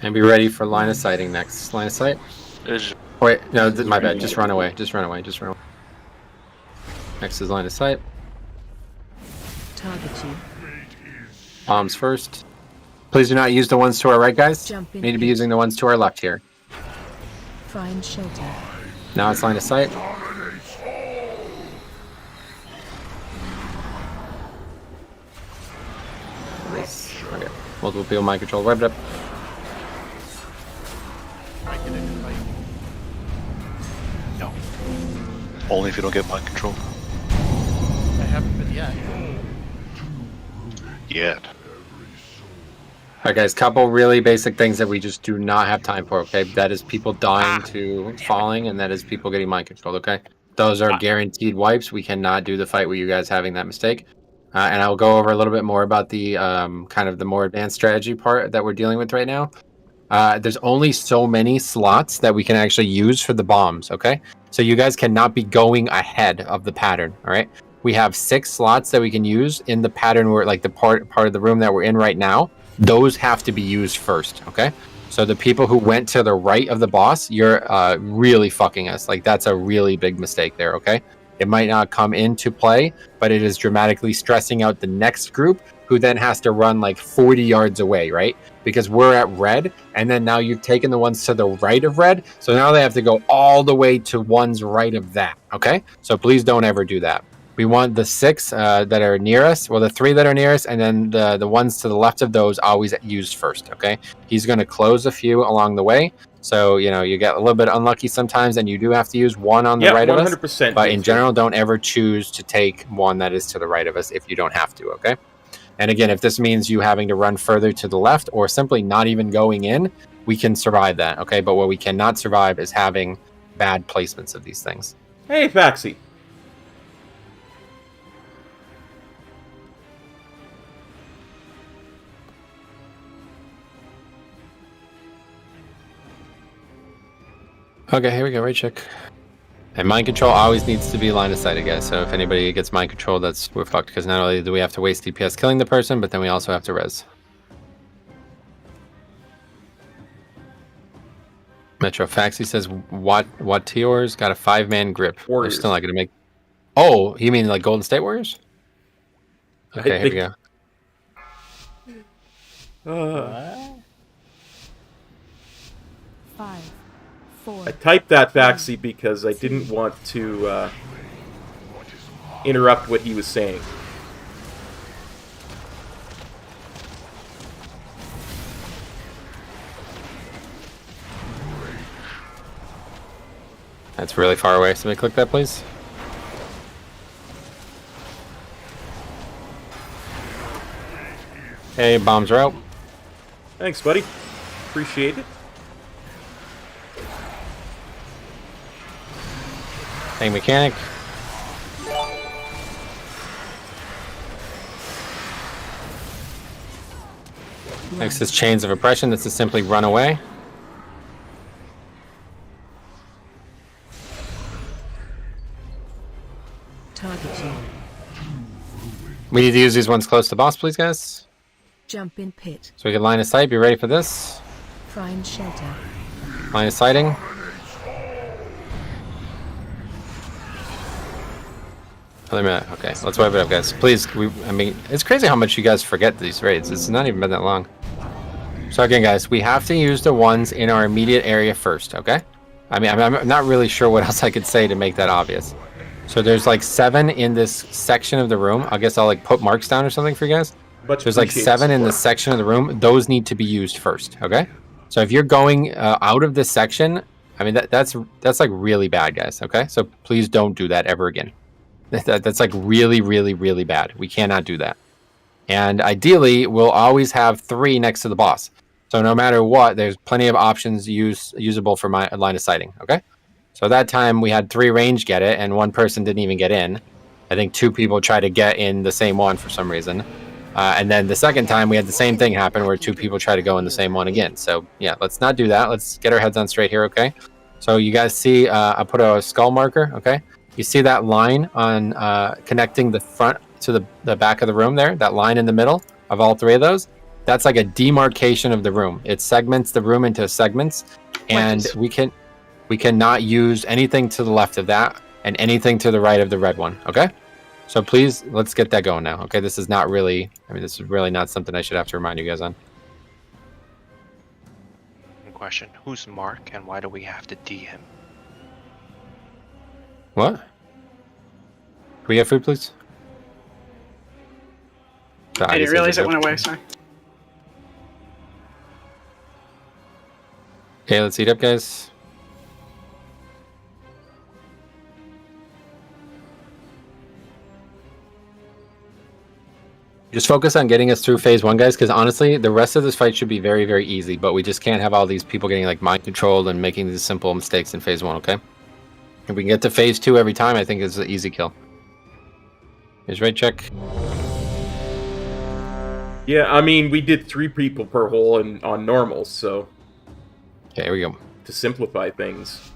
And be ready for line of sighting next. Line of sight? Wait, no, my bad. Just run away. Just run away. Just run away. Next is line of sight. Target you. Bombs first. Please do not use the ones to our right, guys. Jump in Need to be using the ones to our left here. Find shelter. Now it's line of sight. Okay. Multiple people mind control. Web it up. No. Only if you don't get mind control. I haven't been yet. Yet. Alright guys, couple really basic things that we just do not have time for, okay? That is people dying to falling, and that is people getting mind controlled, okay? Those are guaranteed wipes. We cannot do the fight with you guys having that mistake. And I'll go over a little bit more about the kind of the more advanced strategy part that we're dealing with right now. There's only so many slots that we can actually use for the bombs, okay? So you guys cannot be going ahead of the pattern, all right? We have 6 slots that we can use in the pattern where, like the part of the room that we're in right now. Those have to be used first, okay? So the people who went to the right of the boss, you're really fucking us. Like, that's a really big mistake there, okay? It might not come into play, but it is dramatically stressing out the next group, who then has to run like 40 yards away, right? Because we're at red, and then now you've taken the ones to the right of red, so now they have to go all the way to one's right of that, okay? So please don't ever do that. We want the 6 that are near us, well, the 3 that are near us, and then the ones to the left of those always used first, okay? He's going to close a few along the way, so, you know, you get a little bit unlucky sometimes, and you do have to use one on the right of us. 100%. But in general, don't ever choose to take one that is to the right of us if you don't have to, okay? And again, if this means you having to run further to the left or simply not even going in, we can survive that, okay? But what we cannot survive is having bad placements of these things. Hey, Faxi. Okay, here we go, right check. And mind control always needs to be line of sight, guys. So if anybody gets mind control, we're fucked, because not only do we have to waste DPS killing the person, but then we also have to res. Metro Faxi says what Tior's got a 5-man grip. Warriors. We're still not gonna make. Oh, you mean like Golden State Warriors? Okay, here we go. 5, 4. I typed that Faxi because I didn't want to interrupt what he was saying. That's really far away. Somebody click that, please. Okay, bombs are out. Thanks, buddy. Appreciate it. Tank mechanic. Next is chains of oppression. This is simply run away. Targeting. We need to use these ones close to boss, please, guys. Jump in pit. So we can line of sight. Be ready for this. Find shelter. Line of sighting. Another minute. Okay, let's wipe it up, guys. Please, I mean, it's crazy how much you guys forget these raids. It's not even been that long. So again, guys, we have to use the ones in our immediate area first, okay? I mean, I'm not really sure what else I could say to make that obvious. So there's like 7 in this section of the room. I guess I'll like put marks down or something for you guys. There's like 7 in this section of the room. Those need to be used first, okay? So if you're going out of this section, I mean, that's like really bad, guys, okay? So please don't do that ever again. That's like really, really, really bad. We cannot do that. And ideally, we'll always have 3 next to the boss. So no matter what, there's plenty of options usable for my line of sighting, okay? So at that time, we had 3 range get it, and 1 person didn't even get in. I think 2 people tried to get in the same one for some reason. And then the second time, we had the same thing happen where 2 people tried to go in the same one again. So yeah, let's not do that. Let's get our heads on straight here, okay? So you guys see, I put a skull marker, okay? You see that line on connecting the front to the back of the room there? That line in the middle of all 3 of those? That's like a demarcation of the room. It segments the room into segments, and we cannot use anything to the left of that and anything to the right of the red one, okay? So please, let's get that going now, okay? This is not really, I mean, this is really not something I should have to remind you guys on. Question, who's Mark and why do we have to D him? What? Can we get food, please? I didn't realize it went away, sorry. Okay, let's eat up, guys. Just focus on getting us through phase 1, guys, because honestly, the rest of this fight should be very, very easy, but we just can't have all these people getting like mind controlled and making these simple mistakes in phase 1, okay? If we can get to phase 2 every time, I think it's an easy kill. Here's raid check. Yeah, I mean, we did 3 people per hole on normals, so... Okay, here we go. To simplify things.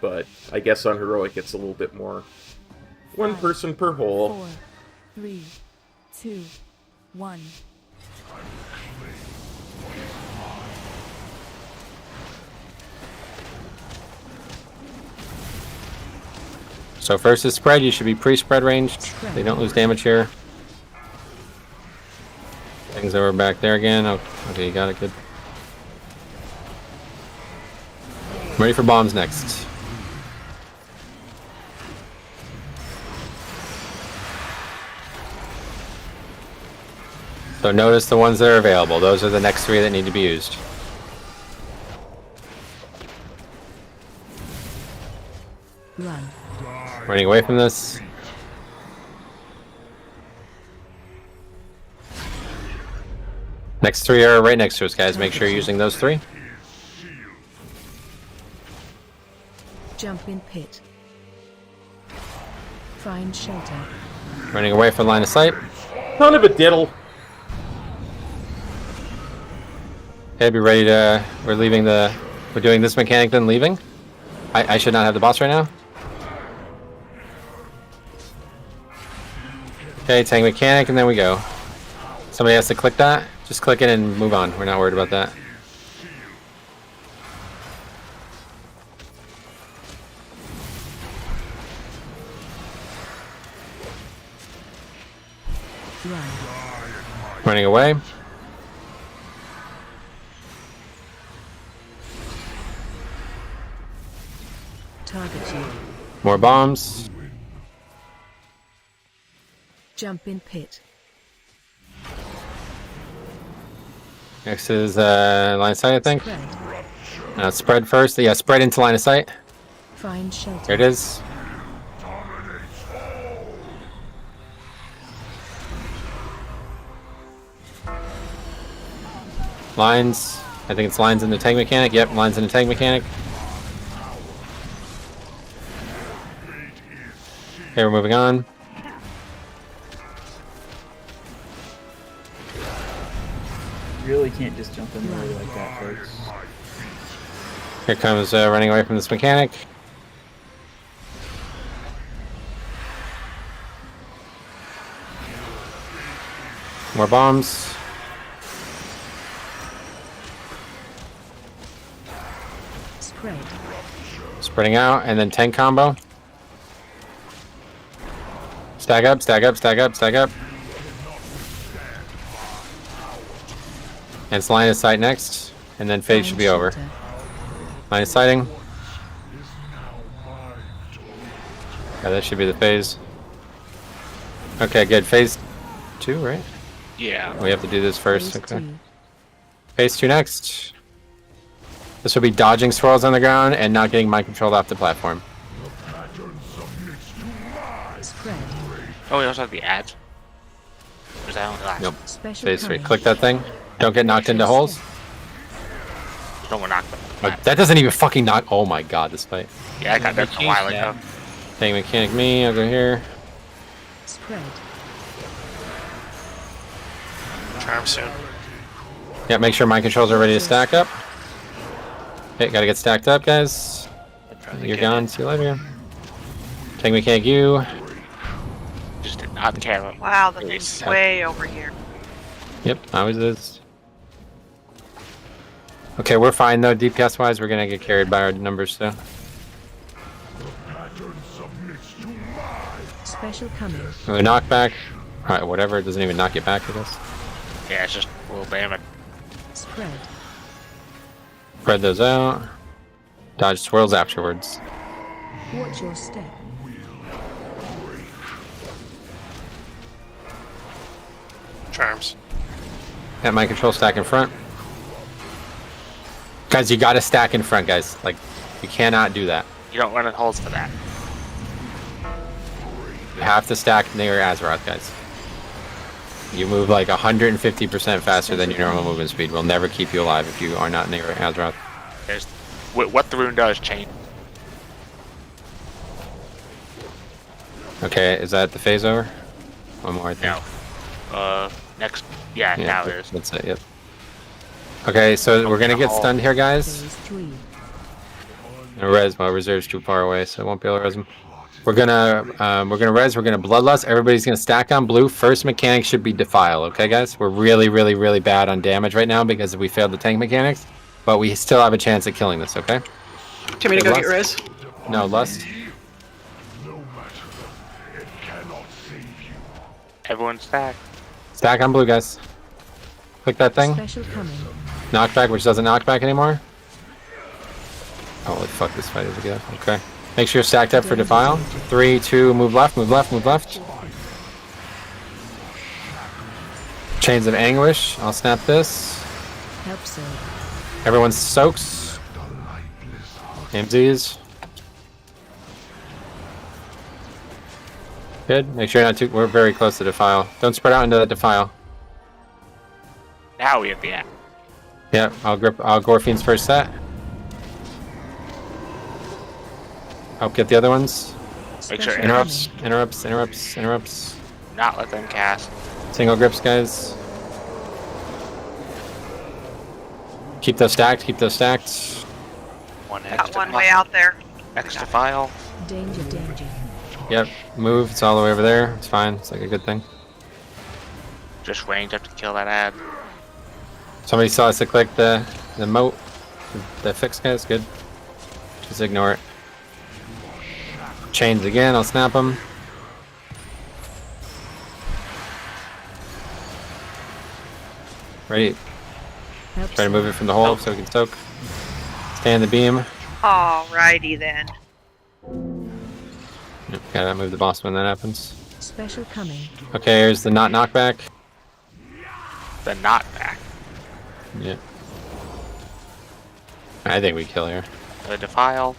But I guess on heroic it's a little bit more. 1 person per hole. 4, 3, 2, 1. So first is spread. You should be pre-spread ranged. They don't lose damage here. Things over back there again. Oh, okay, you got it. Good. Ready for bombs next. So notice the ones that are available. Those are the next 3 that need to be used. Run. Running away from this. Next 3 are right next to us, guys. Make sure you're using those 3. Jump in pit. Find shelter. Running away from line of sight. Son of a diddle. Okay, be ready to... We're doing this mechanic, then leaving. I should not have the boss right now. Okay, tank mechanic, and then we go. Somebody has to click that. Just click it and move on. We're not worried about that. Run. Running away. Target you. More bombs. Jump in pit. Next is line of sight, I think. Spread. Spread first. Yeah, spread into line of sight. Find shelter. Here it is. Lines. I think it's lines in the tank mechanic. Yep, lines in the tank mechanic. Okay, we're moving on. You really can't just jump in there like that, folks. Here comes running away from this mechanic. More bombs. Spread. Spreading out, and then tank combo. Stack up, stack up, stack up, stack up. And it's line of sight next, and then phase should be over. Line of sighting. Yeah, that should be the phase. Okay, good. Phase 2, right? Yeah. We have to do this first. Okay. Phase 2 next. This will be dodging swirls on the ground and not getting mind controlled off the platform. Spread. Oh, we also have the ads. Or is that only last? Nope. Special Phase 3. coming. Click that thing. Don't get knocked into holes. No one knocked them. Oh, that doesn't even fucking knock. Oh my god, this fight. Yeah, I got that a while ago. Tank mechanic me. I'll go here. Spread. Charm soon. Yeah, make sure mind controls are ready to stack up. Okay, gotta get stacked up, guys. You're gone. See you later. Tank mechanic you. Just did not care. Wow, the thing's way over here. Yep, always is. Okay, we're fine though. DPS wise, we're gonna get carried by our numbers still. Special coming. A knockback. Alright, whatever. It doesn't even knock you back, I guess. Yeah, it's just a little damage. Spread. Spread those out. Dodge swirls afterwards. Watch your step. Charms. Got my control stack in front. Guys, you gotta stack in front, guys. Like, you cannot do that. You don't run in holes for that. You have to stack near Azeroth, guys. You move like 150% faster than your normal movement speed. We'll never keep you alive if you are not near Azeroth. There's what the rune does change. Okay, is that the phase over? One more, I think. No. Next. Yeah, now it is. That's it, yep. Okay, so we're gonna get stunned here, guys. Phase 3. And res, well, reserve's too far away, so I won't be able to res them. We're gonna res, we're gonna bloodlust, everybody's gonna stack on blue. First mechanic should be defile, okay guys? We're really, really, really bad on damage right now because we failed the tank mechanics, but we still have a chance at killing this, okay? Do you want me to go get res? No, lust. Everyone stack. Stack on blue, guys. Click that thing. Special coming. Knockback, which doesn't knock back anymore. Holy fuck, this fight is good. Okay. Make sure you're stacked up for defile. 3, 2, move left, move left, move left. Chains of Anguish. I'll snap this. Help so. Everyone soaks. MZs. Good. Make sure you're not too. We're very close to defile. Don't spread out into that defile. Now we have the app. Yep. I'll Gorfine's first set. I'll get the other ones. Make sure Interrupts, interrupts, interrupts, interrupts. not let them cast. Single grips, guys. Keep those stacked, keep those stacked. One Got one way out there. Next to file. Danger, danger. Yep, move, it's all the way over there. It's fine, it's like a good thing. Just range up to kill that ad. Somebody saw us to click the moat. The fix, guys, good. Just ignore it. Chains again, I'll snap them. Ready. Try to move it from the hole so we can soak. Stay in the beam. Alrighty then. Yep, gotta move the boss when that happens. Special coming. Okay, here's the not knockback. The knockback. Yep. I think we kill here. The defile.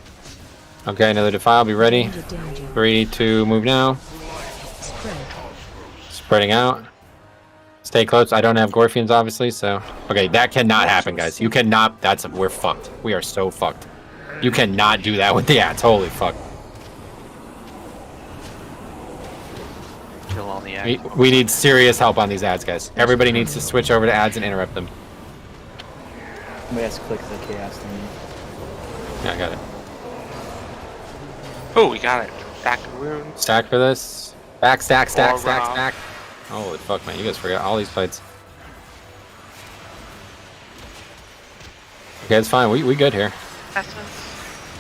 Okay, another defile. Be ready. Danger, danger. 3, 2, move now. Spread. Spreading out. Stay close. I don't have Gorfians, obviously, so... Okay, that cannot happen, guys. You cannot... We're fucked. We are so fucked. You cannot do that with the ads. Holy fuck. Kill all the ads. We need serious help on these ads, guys. Everybody needs to switch over to ads and interrupt them. Somebody has to click the chaos thing. Yeah, I got it. Oh, we got it. Stack of runes. Stack for this. Back, stack, stack, All stack, around. stack. Holy fuck, man. You guys forgot all these fights. Okay, it's fine. We good here.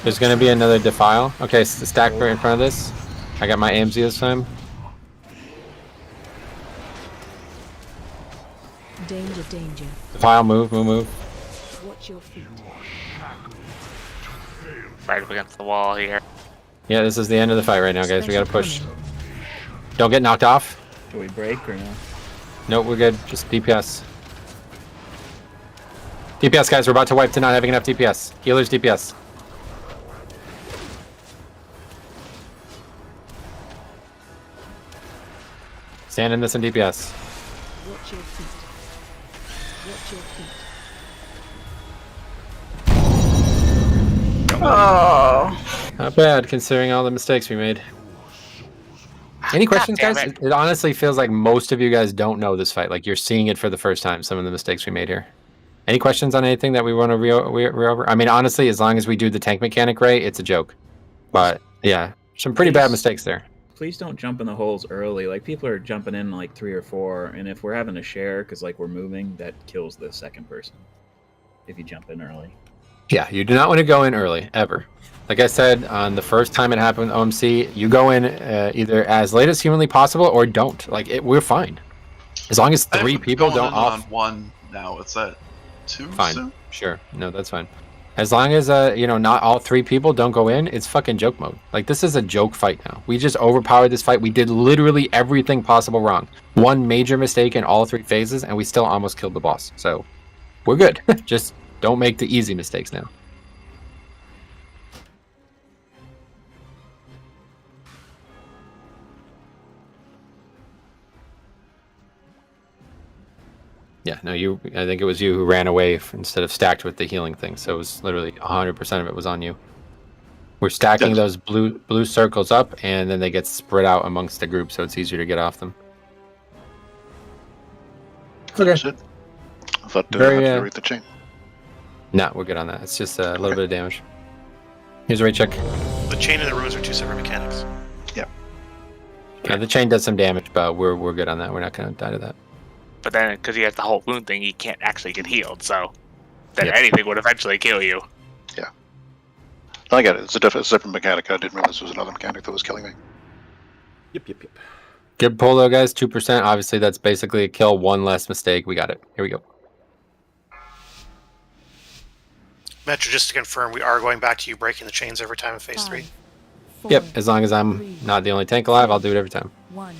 There's gonna be another defile. Okay, so stack right in front of this. I got my AMZ this time. Danger, danger. Defile, move. Watch your feet. Right up against the wall here. Yeah, this is the end of the fight right now, guys. We gotta push. Don't get knocked off. Do we break or no? Nope, we're good. Just DPS. DPS, guys. We're about to wipe to not having enough DPS. Healers, DPS. Stand in this in DPS. Watch your feet. Watch your feet. Oh. Not bad, considering all the mistakes we made. Any questions, damn guys? it. It honestly feels like most of you guys don't know this fight. Like, you're seeing it for the first time, some of the mistakes we made here. Any questions on anything that we want to re over? I mean, honestly, as long as we do the tank mechanic right, it's a joke. But, yeah, some pretty bad mistakes there. Please don't jump in the holes early. Like, people are jumping in like 3 or 4, and if we're having to share because like we're moving, that kills the second person. If you jump in early. Yeah, you do not want to go in early, ever. Like I said, on the first time it happened with OMC, you go in either as late as humanly possible or don't. Like, we're fine. As long as 3 people don't on off. 1 now. It's at 2 Fine. soon? Sure. No, that's fine. As long as, not all 3 people don't go in, it's fucking joke mode. Like, this is a joke fight now. We just overpowered this fight. We did literally everything possible wrong. One major mistake in all 3 phases, and we still almost killed the boss. So, we're good. Just don't make the easy mistakes now. Yeah, no, I think it was you who ran away instead of stacked with the healing thing. So it was literally 100% of it was on you. We're stacking those blue circles up, and then they get spread out amongst the group, so it's easier to get off them. Okay. I thought I had to read the chain. No, we're good on that. It's just a little bit of damage. Here's a rate check. The chain and the runes are 2 separate mechanics. Yeah, the chain does some damage, but we're good on that. We're not going to die to that. But then, because he has the whole wound thing, he can't actually get healed, so then anything would eventually kill you. Yeah. I get it. It's a different mechanic. I didn't realize there was another mechanic that was killing me. Yep. Good pull, though, guys. 2%. Obviously, that's basically a kill. 1 less mistake. We got it. Here we go. Metro, just to confirm, we are going back to you breaking the chains every time in phase 3. 4, Yep, as long as I'm not the only tank alive, I'll do it every time. 1.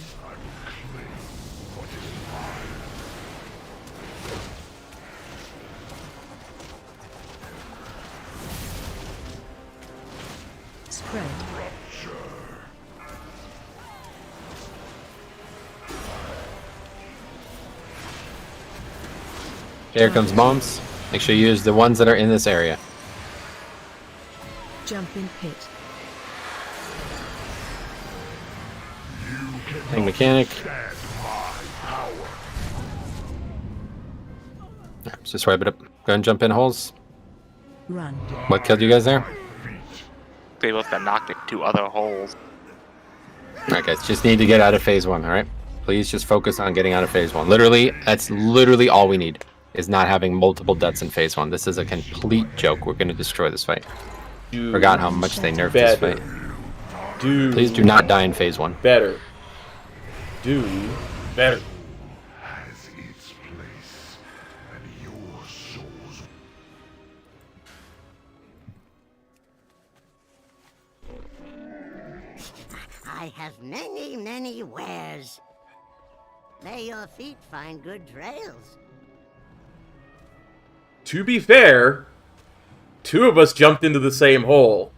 Spread. Here comes bombs. Make sure you use the ones that are in this area. Jump in pit. Tank mechanic. Let's just wipe it up. Go ahead and jump in holes. Run. What killed you guys there? They both got knocked into 2 other holes. Alright guys, just need to get out of phase 1, alright? Please just focus on getting out of phase 1. Literally, that's literally all we need, is not having multiple deaths in phase 1. This is a complete joke. We're going to destroy this fight. Forgot how much they nerfed this fight. Please do not die in phase 1. Better. Do better. I have many, many wares. May your feet find good trails. To be fair, 2 of us jumped into the same hole.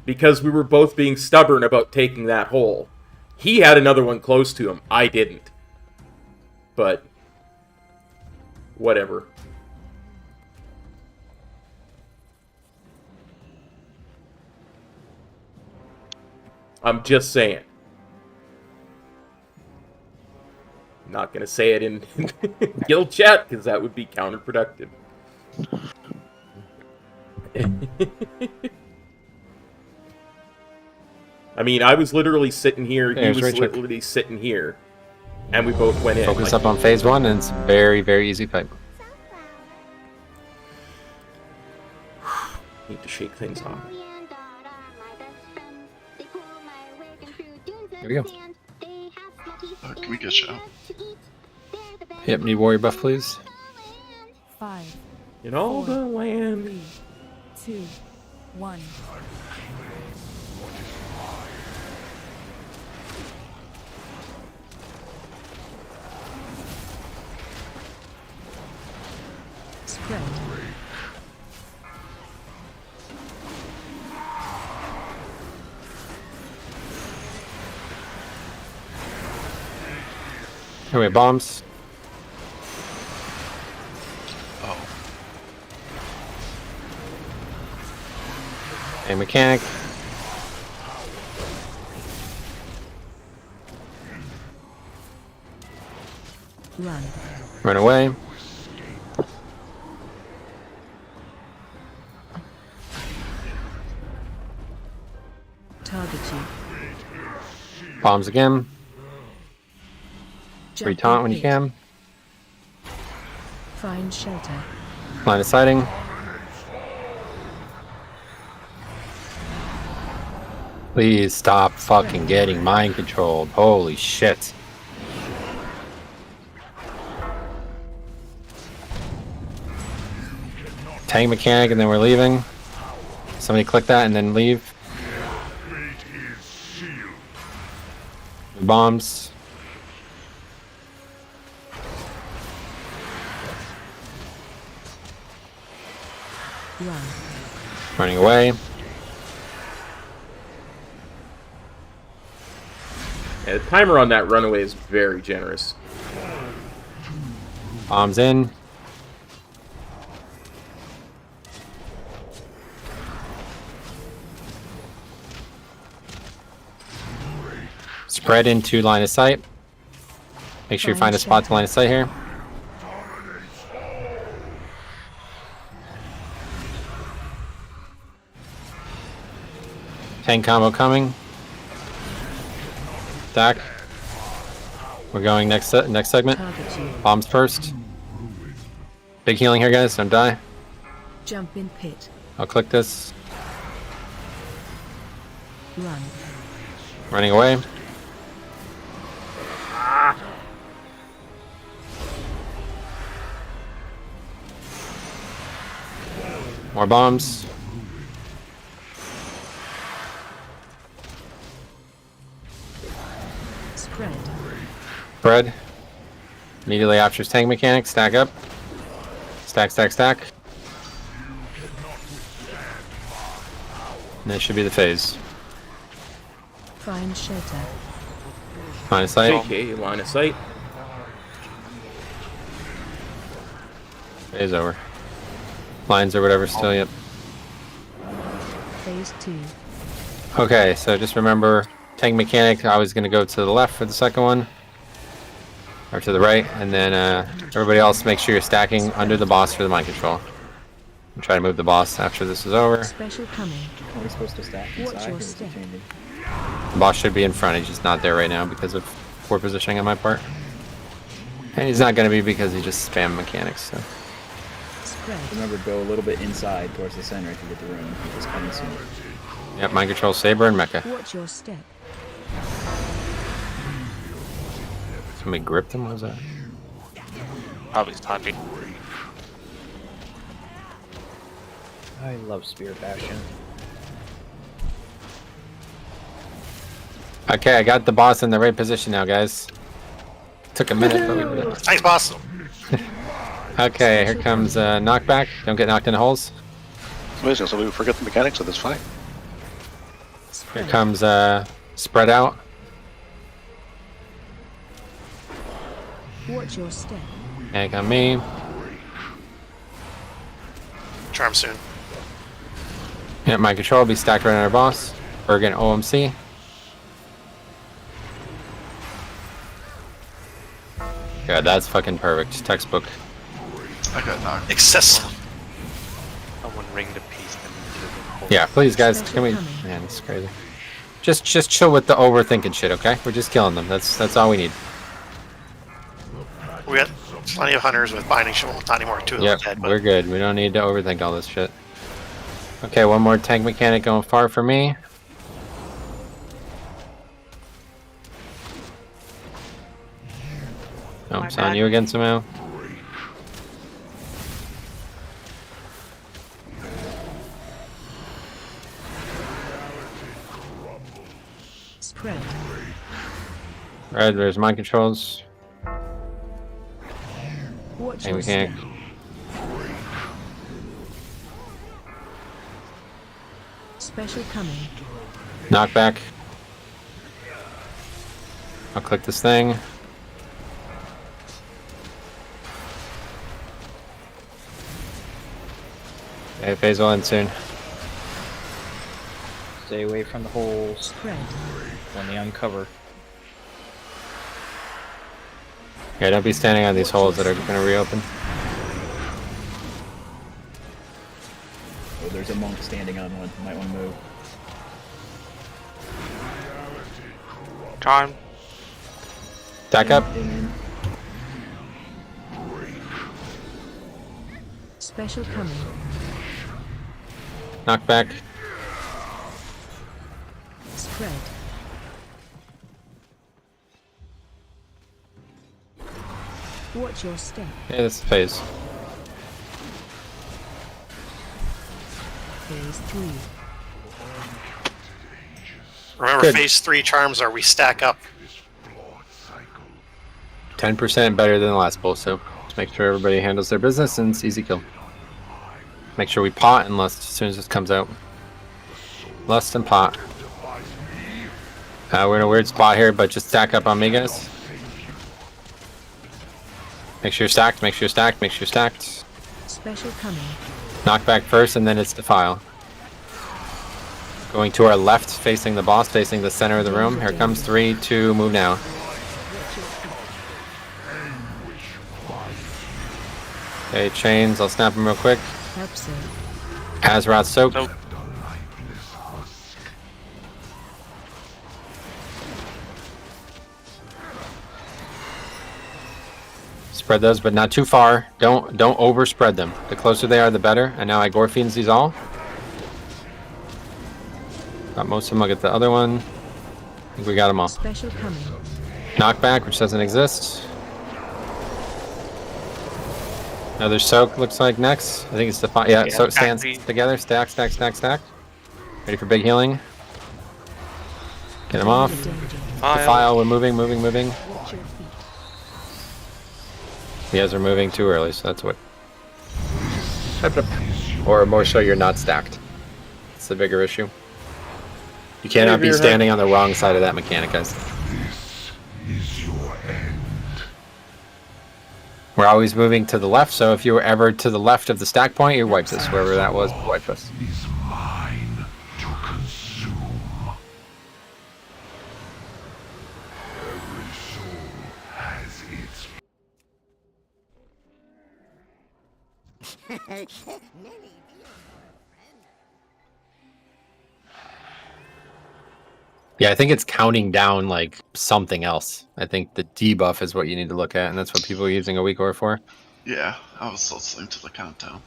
because we were both being stubborn about taking that hole. He had another one close to him. I didn't. But whatever. I'm just saying. Not going to say it in guild chat, because that would be counterproductive. I mean, I was literally sitting here, he was literally sitting here, and we both went in. Focus up on phase 1, and it's a very, very easy fight. Need to shake things off. Here we go. Can we get you out? Yep, need warrior buff, please. 5. In all the land. 3, 2, 1. Spread. Here we have bombs. Oh. A mechanic. Run. Run away. Target you. Bombs again. Jump Retaunt in when you pit. can. Find shelter. Line of sighting. Please stop fucking getting mind controlled. Holy shit. Tank mechanic and then we're leaving. Somebody click that and then leave. Bombs. Run. Running away. Yeah, the timer on that runaway is very generous. Bombs in. Spread into line of sight. Make sure you find a spot to line of sight here. Tank combo coming. Stack. We're going next segment. Bombs first. Big healing here, guys. Don't die. Jump in pit. I'll click this. Run. Running away. More bombs. Spread. Spread. Immediately after his tank mechanic. Stack up. Stack, stack, stack. And that should be the phase. Find shelter. Line of sight. Okay, line of sight. Phase over. Lines or whatever still, yep. Phase 2. Okay, so just remember, tank mechanic, I was going to go to the left for the second one. Or to the right, and then everybody else make sure you're stacking under the boss for the mind control. And try to move the boss after this is over. Special coming. Are we supposed to stack inside? Watch your or is it step. changing? The boss should be in front, he's just not there right now because of poor positioning on my part. And he's not going to be because he just spammed mechanics, so. Spread. Remember, go a little bit inside towards the center if you get the room. It's coming soon. Yep, mind control, saber, and mecha. Watch your step. Somebody gripped him, what was that? Probably Tati. I love Spear Bastion. Okay, I got the boss in the right position now, guys. Took a minute, but we did it. Nice boss. Okay, here comes knockback. Don't get knocked in the holes. It's amazing, so we forget the mechanics of this fight. Here comes spread out. Watch your step. Egg on me. Charm soon. Yeah, my control will be stacked right on our boss. Bergen OMC. Yeah, that's fucking perfect. Textbook. I got knocked. Excessive. Someone ringed a piece and Yeah, please guys, can we? Man, this is crazy. Just chill with the overthinking shit, okay? We're just killing them. That's all we need. We got plenty of hunters with binding shovel. Not anymore. 2 of them Yep, dead. But we're good. We don't need to overthink all this shit. Okay, one more tank mechanic going far for me. Oh, it's on you again somehow. Spread. Red, there's mind controls. Watch Tank your step. mechanic. Special coming. Knockback. I'll click this thing. Okay, phase will end soon. Stay away from the holes Spread. when they uncover. Yeah, don't be standing on these holes that are going to reopen. Oh, there's a monk standing on one. Might want to move. Time. Stack up. Special coming. Knockback. Spread. Watch your step. Yeah, this is phase. Phase 3. remember, Good. phase 3 charms are we stack up. 10% better than the last bowl, so just make sure everybody handles their business and it's easy kill. Make sure we pot and lust as soon as this comes out. Lust and pot. We're in a weird spot here, but just stack up on me, guys. Make sure you're stacked, make sure you're stacked, make sure you're stacked. Special coming. Knockback first, and then it's defile. Going to our left, facing the boss, facing the center of the room. Here comes 3, 2, move now. Okay, chains, I'll snap them real quick. Azeroth soak. Nope. Spread those, but not too far. Don't overspread them. The closer they are, the better. And now I gore fiends these all. Got most of them. I'll get the other one. I think we got them all. Special coming. Knockback, which doesn't exist. Another soak looks like next. I think it's the yeah. So stands together. Stack, stack, stack, stack. Ready for big healing. Get them off. Defile. We're moving, moving, moving. You guys are moving too early, so that's what. Or more so, you're not stacked. It's the bigger issue. You cannot be standing on the wrong side of that mechanic, guys. We're always moving to the left, so if you were ever to the left of the stack point, you wipe this. Wherever that was, wipe us. Yeah, I think it's counting down like something else. I think the debuff is what you need to look at, and that's what people are using a weak ore for. Yeah, I was listening to the countdown.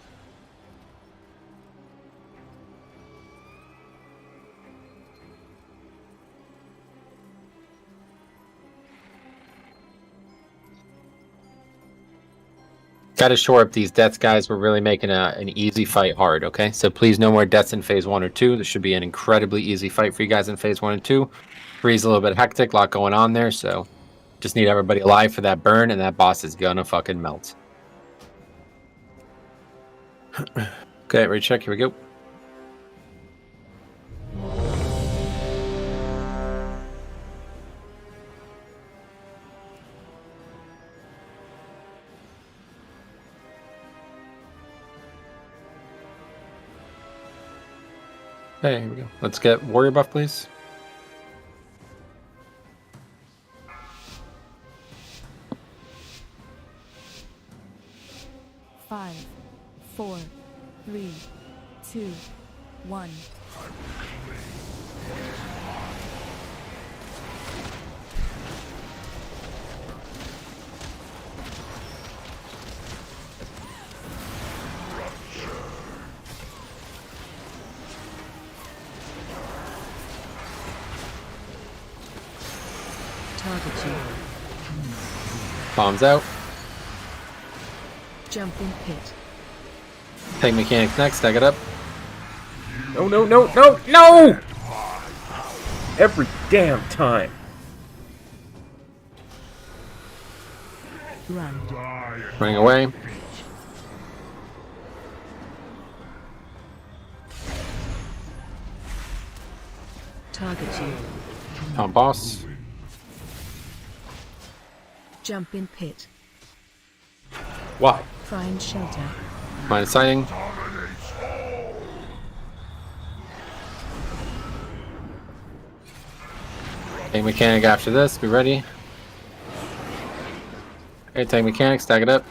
Got to shore up these deaths, guys. We're really making an easy fight hard, okay? So please, no more deaths in phase 1 or 2. This should be an incredibly easy fight for you guys in phase 1 and 2. 3's a little bit hectic, a lot going on there, so just need everybody alive for that burn, and that boss is gonna fucking melt. Okay, recheck. Here we go. Okay, here we go. Let's get warrior buff, please. Five, 4, 3, 2, 1. Target you. Bombs out. Jump in pit. Tank mechanics next, stack it up. No, no, no, no, no! Every damn time. Run. Running away. Target you. On boss. Jump in pit. Why? Find shelter. Minus sighting. Tank mechanic after this, be ready. Okay, tank mechanic, stack it up.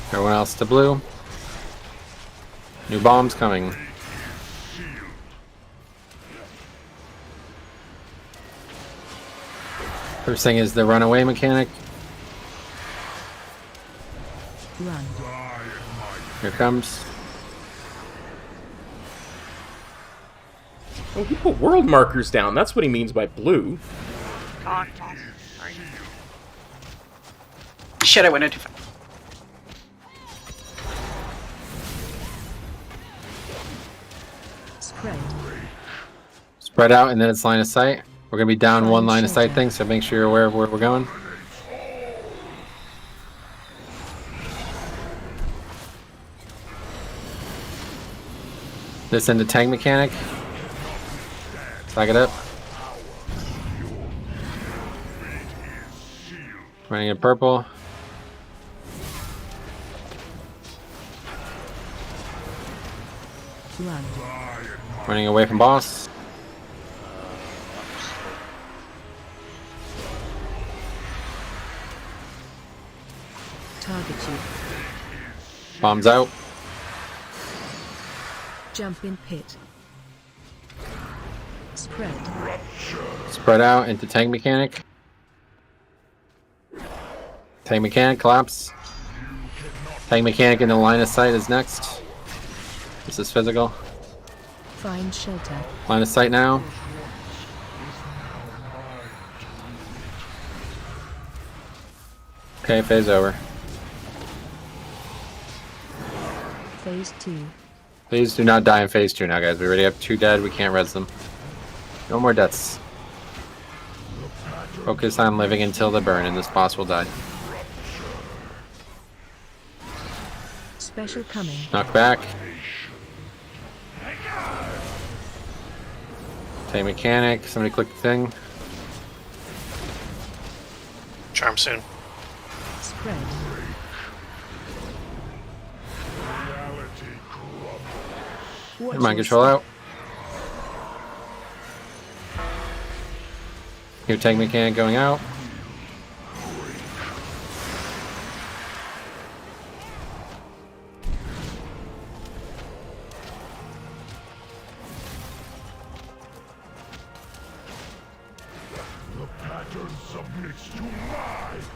Everyone else to blue. New bombs coming. First thing is the runaway mechanic. Run. Here comes. Oh, he put world markers down. That's what he means by blue. Shit, I went into. Spread. Spread out and then it's line of sight. We're going to be down one line of sight thing, so make sure you're aware of where we're going. This into tank mechanic. Stack it up. Running in purple. Run. Running away from boss. Target you. Bombs out. Jump in pit. Spread. Spread out into tank mechanic. Tank mechanic collapse. Tank mechanic in the line of sight is next. This is physical. Find shelter. Line of sight now. Okay, phase over. Phase 2. Please do not die in phase 2 now, guys. We already have 2 dead. We can't res them. No more deaths. Focus on living until the burn, and this boss will die. Special coming. Knock back. Tank mechanic. Somebody click the thing. Charm soon. Spread. Mind control out. New tank mechanic going out.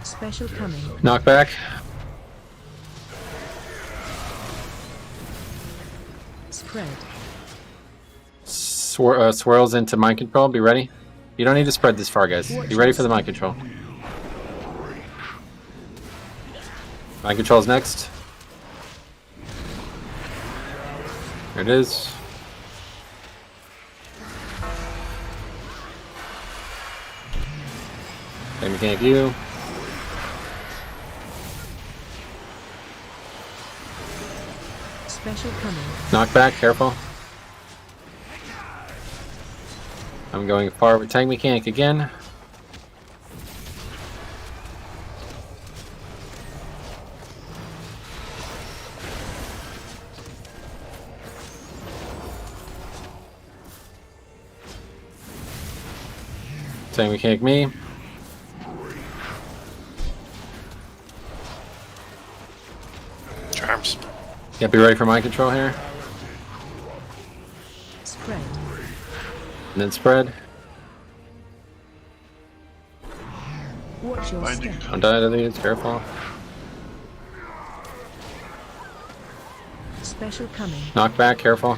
Special coming. Knock back. Spread. Swirls into mind control. Be ready. You don't need to spread this far, guys. Be ready for the mind control. Mind control's next. There it is. Tank mechanic you. Special coming. Knock back, careful. I'm going forward. Tank mechanic again. Tank mechanic me. Charms. Yeah, be ready for mind control here. Spread. And then spread. Watch your step. Don't die to these, careful. Special coming. Knock back, careful.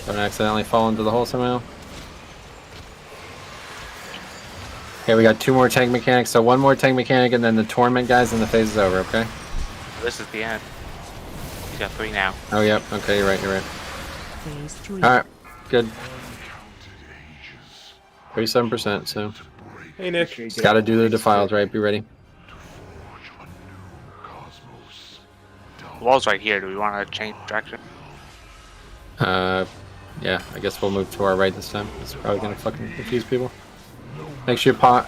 Don't accidentally fall into the hole somehow. Okay, we got 2 more tank mechanics, so 1 more tank mechanic and then the torment guys and the phase is over, okay? This is the end. He's got 3 now. Oh, yep, okay, you're right, you're right. Phase 3. Alright, good. 37%, so. Hey, Nick. Just gotta do the defiles, right? Be ready. The wall's right here. Do we want to change direction? Yeah, I guess we'll move to our right this time. It's probably gonna fucking confuse people. Make sure you pot.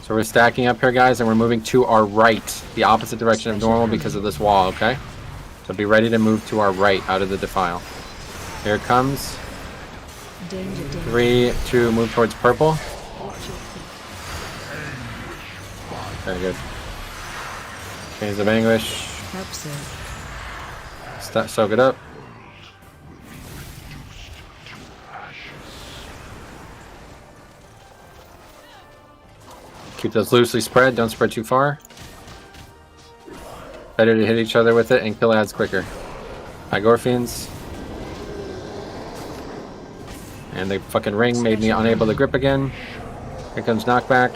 So we're stacking up here, guys, and we're moving to our right, the opposite direction of normal because of this wall, okay? So be ready to move to our right out of the defile. Here it comes. Danger, danger. 3, 2, move towards purple. Very good. Chains of Anguish. Help, sir. Soak it up. Keep those loosely spread, don't spread too far. Better to hit each other with it and kill ads quicker. Gorfians. And the fucking ring made me unable to grip again. Here comes knockback.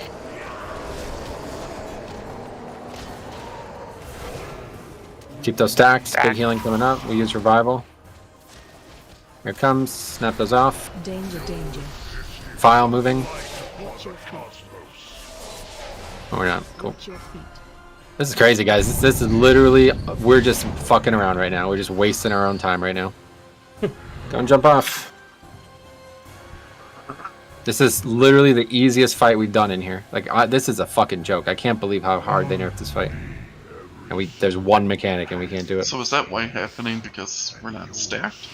Keep those stacked. Big healing coming up. We use revival. Here it comes. Snap those off. Danger, danger. File moving. Watch your feet. Oh, we're not. Cool. Watch your feet. This is crazy, guys. This is literally, we're just fucking around right now. We're just wasting our own time right now. Go and jump off. This is literally the easiest fight we've done in here. Like, this is a fucking joke. I can't believe how hard they nerfed this fight. And there's 1 mechanic and we can't do it. So is that why happening because we're not stacked?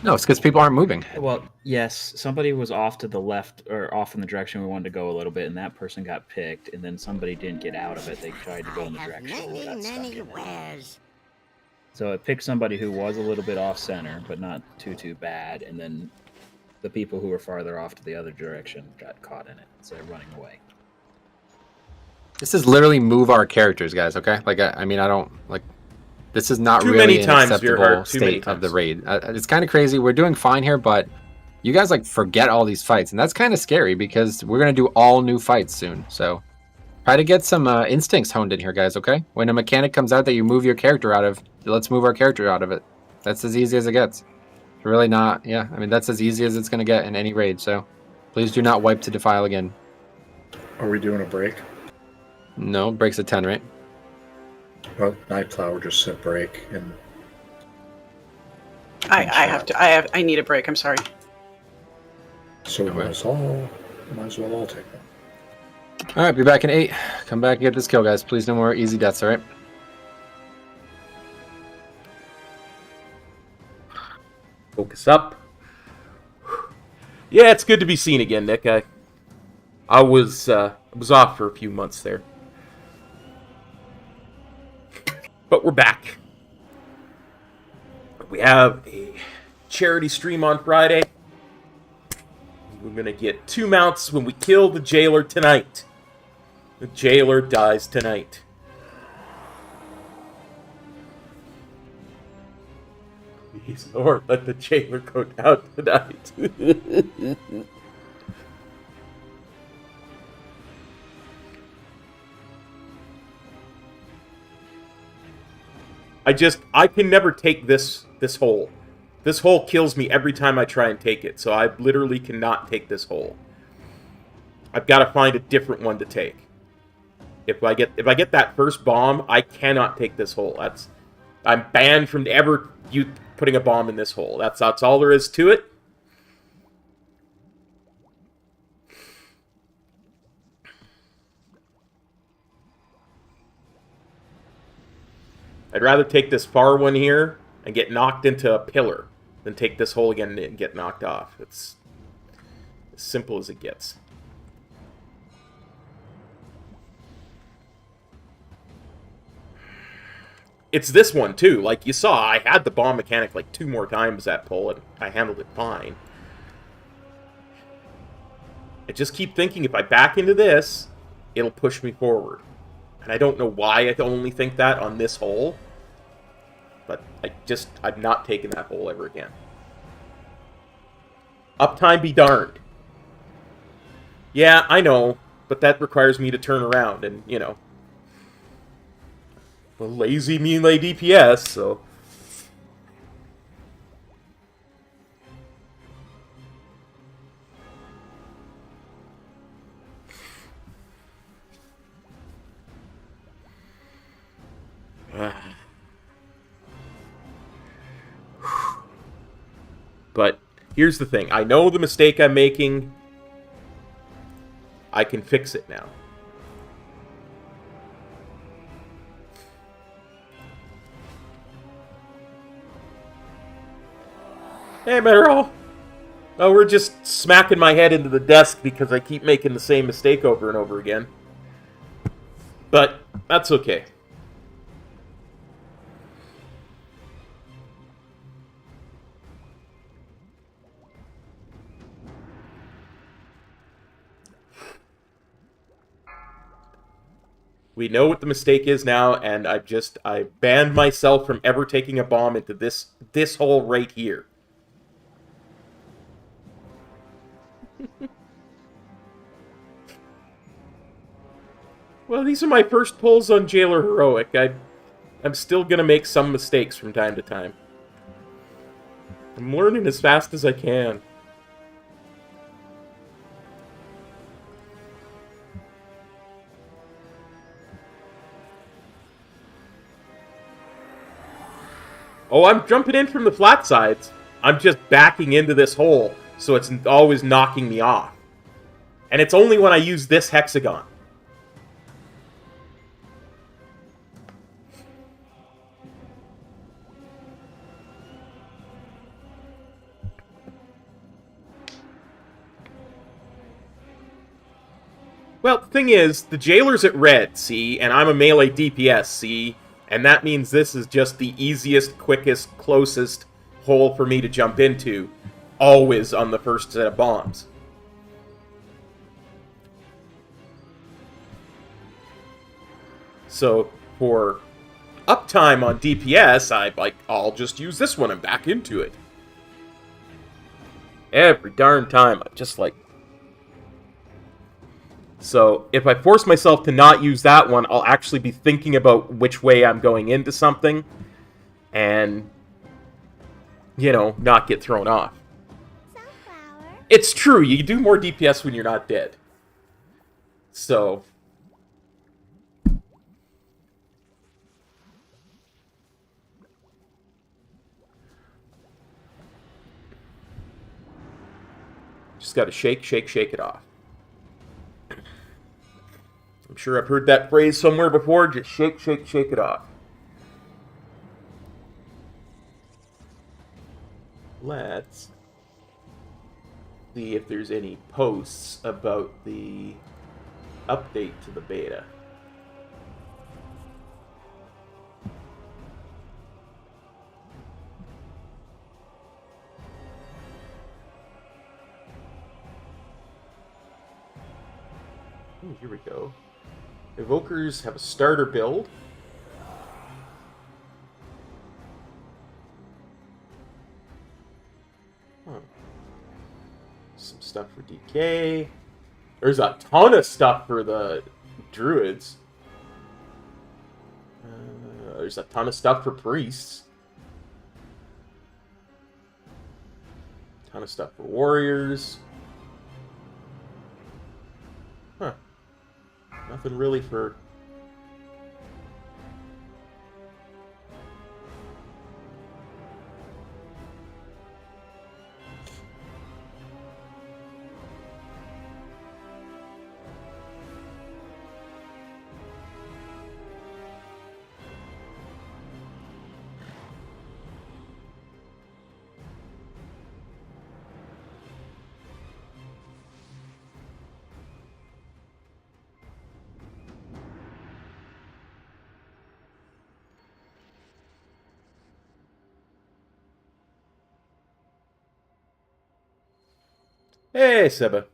No, it's because people aren't moving. Well, yes, somebody was off to the left or off in the direction we wanted to go a little bit, and that person got picked, and then somebody didn't get out of it. They tried to go in the direction and got stuck in it. So it picked somebody who was a little bit off center, but not too bad, and then the people who were farther off to the other direction got caught in it instead of running away. This is literally move our characters, guys, okay? Like, I mean, I don't, like, this is not really an acceptable state of the raid. It's kind of crazy. We're doing fine here, but you guys, like, forget all these fights, and that's kind of scary because we're going to do all new fights soon, so try to get some instincts honed in here, guys, okay? When a mechanic comes out that you move your character out of, let's move our character out of it. That's as easy as it gets. Really not, yeah, I mean, that's as easy as it's going to get in any raid, so please do not wipe to defile again. Are we doing a break? No, breaks at 10, right? Well, Nightflower just said break, and I need a break. I'm sorry. so we might as well all take one. All right, be back in 8. Come back and get this kill, guys. Please, no more easy deaths. All right. Focus up. Yeah, it's good to be seen again, Nick. I was off for a few months there. But we're back. We have a charity stream on Friday. We're going to get 2 mounts when we kill the jailer tonight. The jailer dies tonight. Please, Lord, let the jailer go down tonight. I can never take this hole. This hole kills me every time I try and take it, so I literally cannot take this hole. I've got to find a different one to take. If I get that first bomb, I cannot take this hole. I'm banned from ever putting a bomb in this hole. That's all there is to it. I'd rather take this far one here and get knocked into a pillar than take this hole again and get knocked off. It's as simple as it gets. It's this one, too. Like you saw, I had the bomb mechanic like 2 more times that pull, and I handled it fine. I just keep thinking if I back into this, it'll push me forward. And I don't know why I only think that on this hole. But I'm not taking that hole ever again. Uptime be darned. Yeah, I know, but that requires me to turn around and, you know, a lazy melee DPS, so... But here's the thing. I know the mistake I'm making. I can fix it now. Hey, Meryl. Oh, we're just smacking my head into the desk because I keep making the same mistake over and over again. But that's okay. We know what the mistake is now, and I banned myself from ever taking a bomb into this hole right here. Well, these are my first pulls on Jailer Heroic. I'm still gonna make some mistakes from time to time. I'm learning as fast as I can. Oh, I'm jumping in from the flat sides. I'm just backing into this hole, so it's always knocking me off. And it's only when I use this hexagon. Well, the thing is, the Jailer's at red, see? And I'm a melee DPS, see? And that means this is just the easiest, quickest, closest hole for me to jump into. Always on the first set of bombs. So, for uptime on DPS, I'll just use this one and back into it. Every darn time, I'm just like... So, if I force myself to not use that one, I'll actually be thinking about which way I'm going into something. And, you know, not get thrown off. Sunflower. It's true, you do more DPS when you're not dead. So... Just gotta shake, shake, shake it off. I'm sure I've heard that phrase somewhere before. Just shake, shake, shake it off. Let's see if there's any posts about the update to the beta. Ooh, here we go. Evokers have a starter build. Huh. Some stuff for DK. There's a ton of stuff for the druids. There's a ton of stuff for priests. Ton of stuff for warriors. Huh. Nothing really for... Hey, Seba.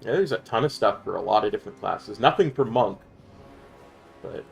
Yeah, there's a ton of stuff for a lot of different classes. Nothing for monk, but...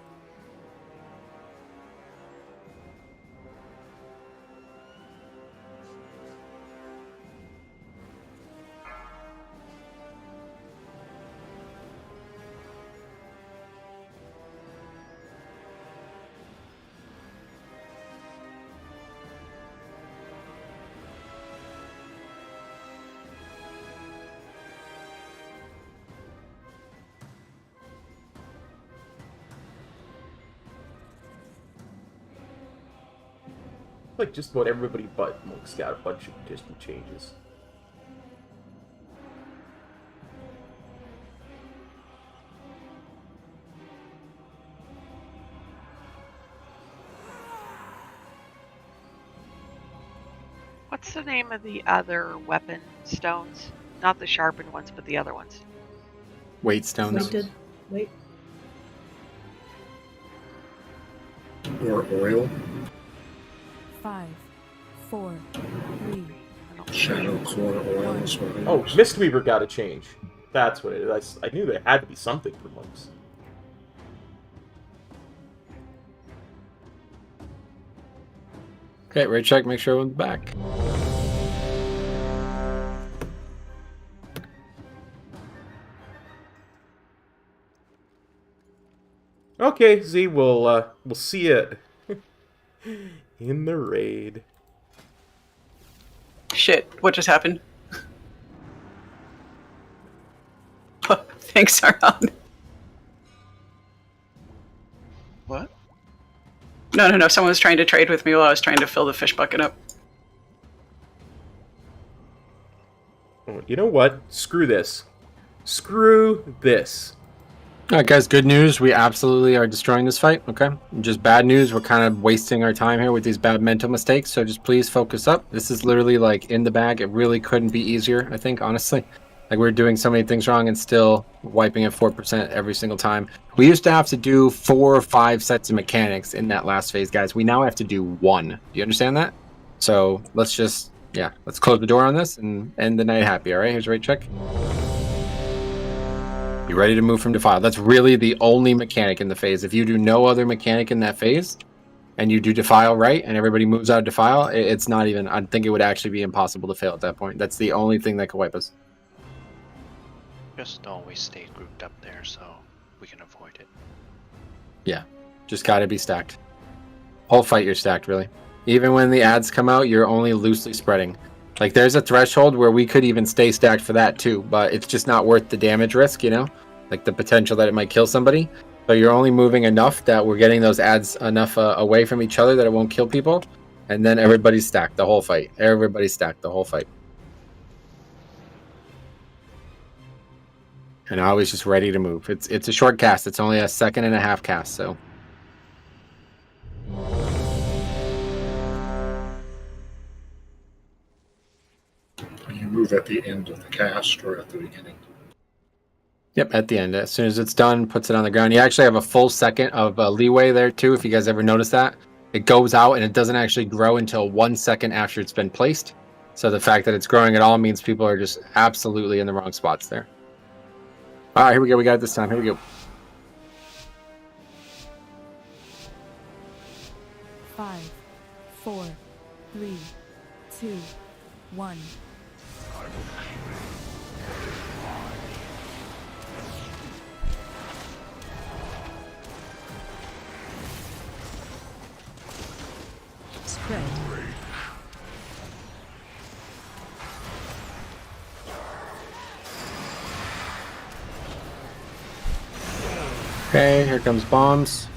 like just about everybody but Monk's got a bunch of distant changes. What's the name of the other weapon stones? Not the sharpened ones, but the other ones. Weight stones. Wait. Or oil. 5, 4, 3. Shadow core oil is what it Oh, is. Mistweaver got a change. That's what it is. I knew there had to be something for monks. Okay, right check, make sure everyone's back. Okay, Z, we'll see you in the raid. Shit, what just happened? Thanks, Sauron. What? No. Someone was trying to trade with me while I was trying to fill the fish bucket up. You know what? Screw this. Screw this. Alright guys, good news. We absolutely are destroying this fight, okay? Just bad news. We're kind of wasting our time here with these bad mental mistakes, so just please focus up. This is literally like in the bag. It really couldn't be easier, I think, honestly. Like we're doing so many things wrong and still wiping at 4% every single time. We used to have to do 4 or 5 sets of mechanics in that last phase, guys. We now have to do 1. Do you understand that? So let's just, yeah, let's close the door on this and end the night happy, alright? Here's a rate check. You ready to move from Defile? That's really the only mechanic in the phase. If you do no other mechanic in that phase, and you do Defile right, and everybody moves out of Defile, it's not even, I think it would actually be impossible to fail at that point. That's the only thing that could wipe us. Just always stay grouped up there so we can avoid it. Yeah, just gotta be stacked. Whole fight you're stacked, really. Even when the ads come out, you're only loosely spreading. Like, there's a threshold where we could even stay stacked for that, too. But it's just not worth the damage risk, you know? Like, the potential that it might kill somebody. So you're only moving enough that we're getting those ads enough away from each other that it won't kill people. And then everybody's stacked the whole fight. Everybody's stacked the whole fight. And I was just ready to move. It's a short cast. It's only a 1.5-second cast, so... You move at the end of the cast or at the beginning? Yep, at the end. As soon as it's done, puts it on the ground. You actually have a full second of leeway there, too, if you guys ever notice that. It goes out, and it doesn't actually grow until 1 second after it's been placed. So the fact that it's growing at all means people are just absolutely in the wrong spots there. All right, here we go. We got it this time. Here we go. 5, 4, 3, 2, 1. Spread. Okay, here comes bombs.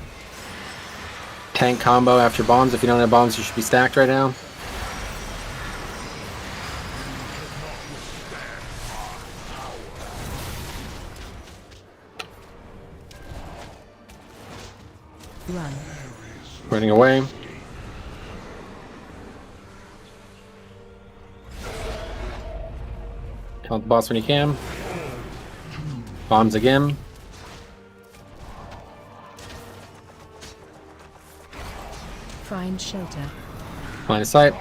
Tank combo after bombs. If you don't have bombs, you should be stacked right now. Run. Running away. Kill the boss when you can. Bombs again. Find shelter. Line of sight.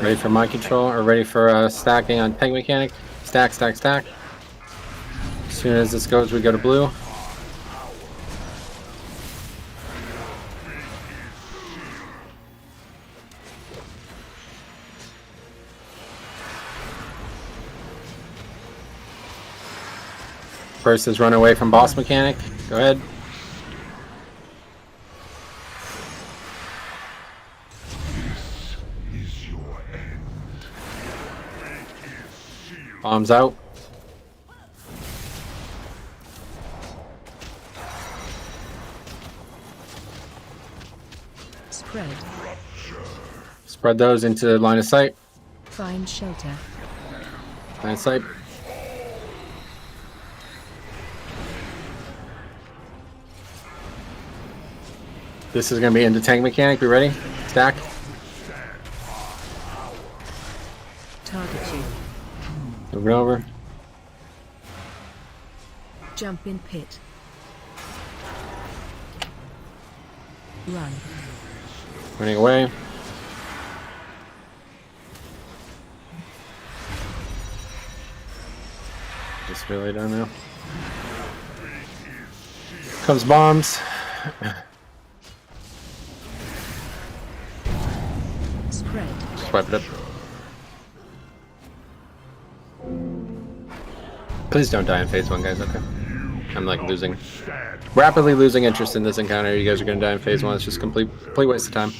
Ready for mind control, or ready for stacking on tank mechanic. Stack, stack, stack. As soon as this goes, we go to blue. First is run away from boss mechanic. Go ahead. Bombs out. Spread. Spread those into line of sight. Find shelter. Line of sight. This is going to be into tank mechanic. Be ready? Stack. Target you. Moving over. Jump in pit. Run. Running away. Just really don't know. Comes bombs. Spread. Swipe it up. Please don't die in phase 1, guys, okay? I'm like rapidly losing interest in this encounter. You guys are gonna die in phase 1. It's just complete waste of time.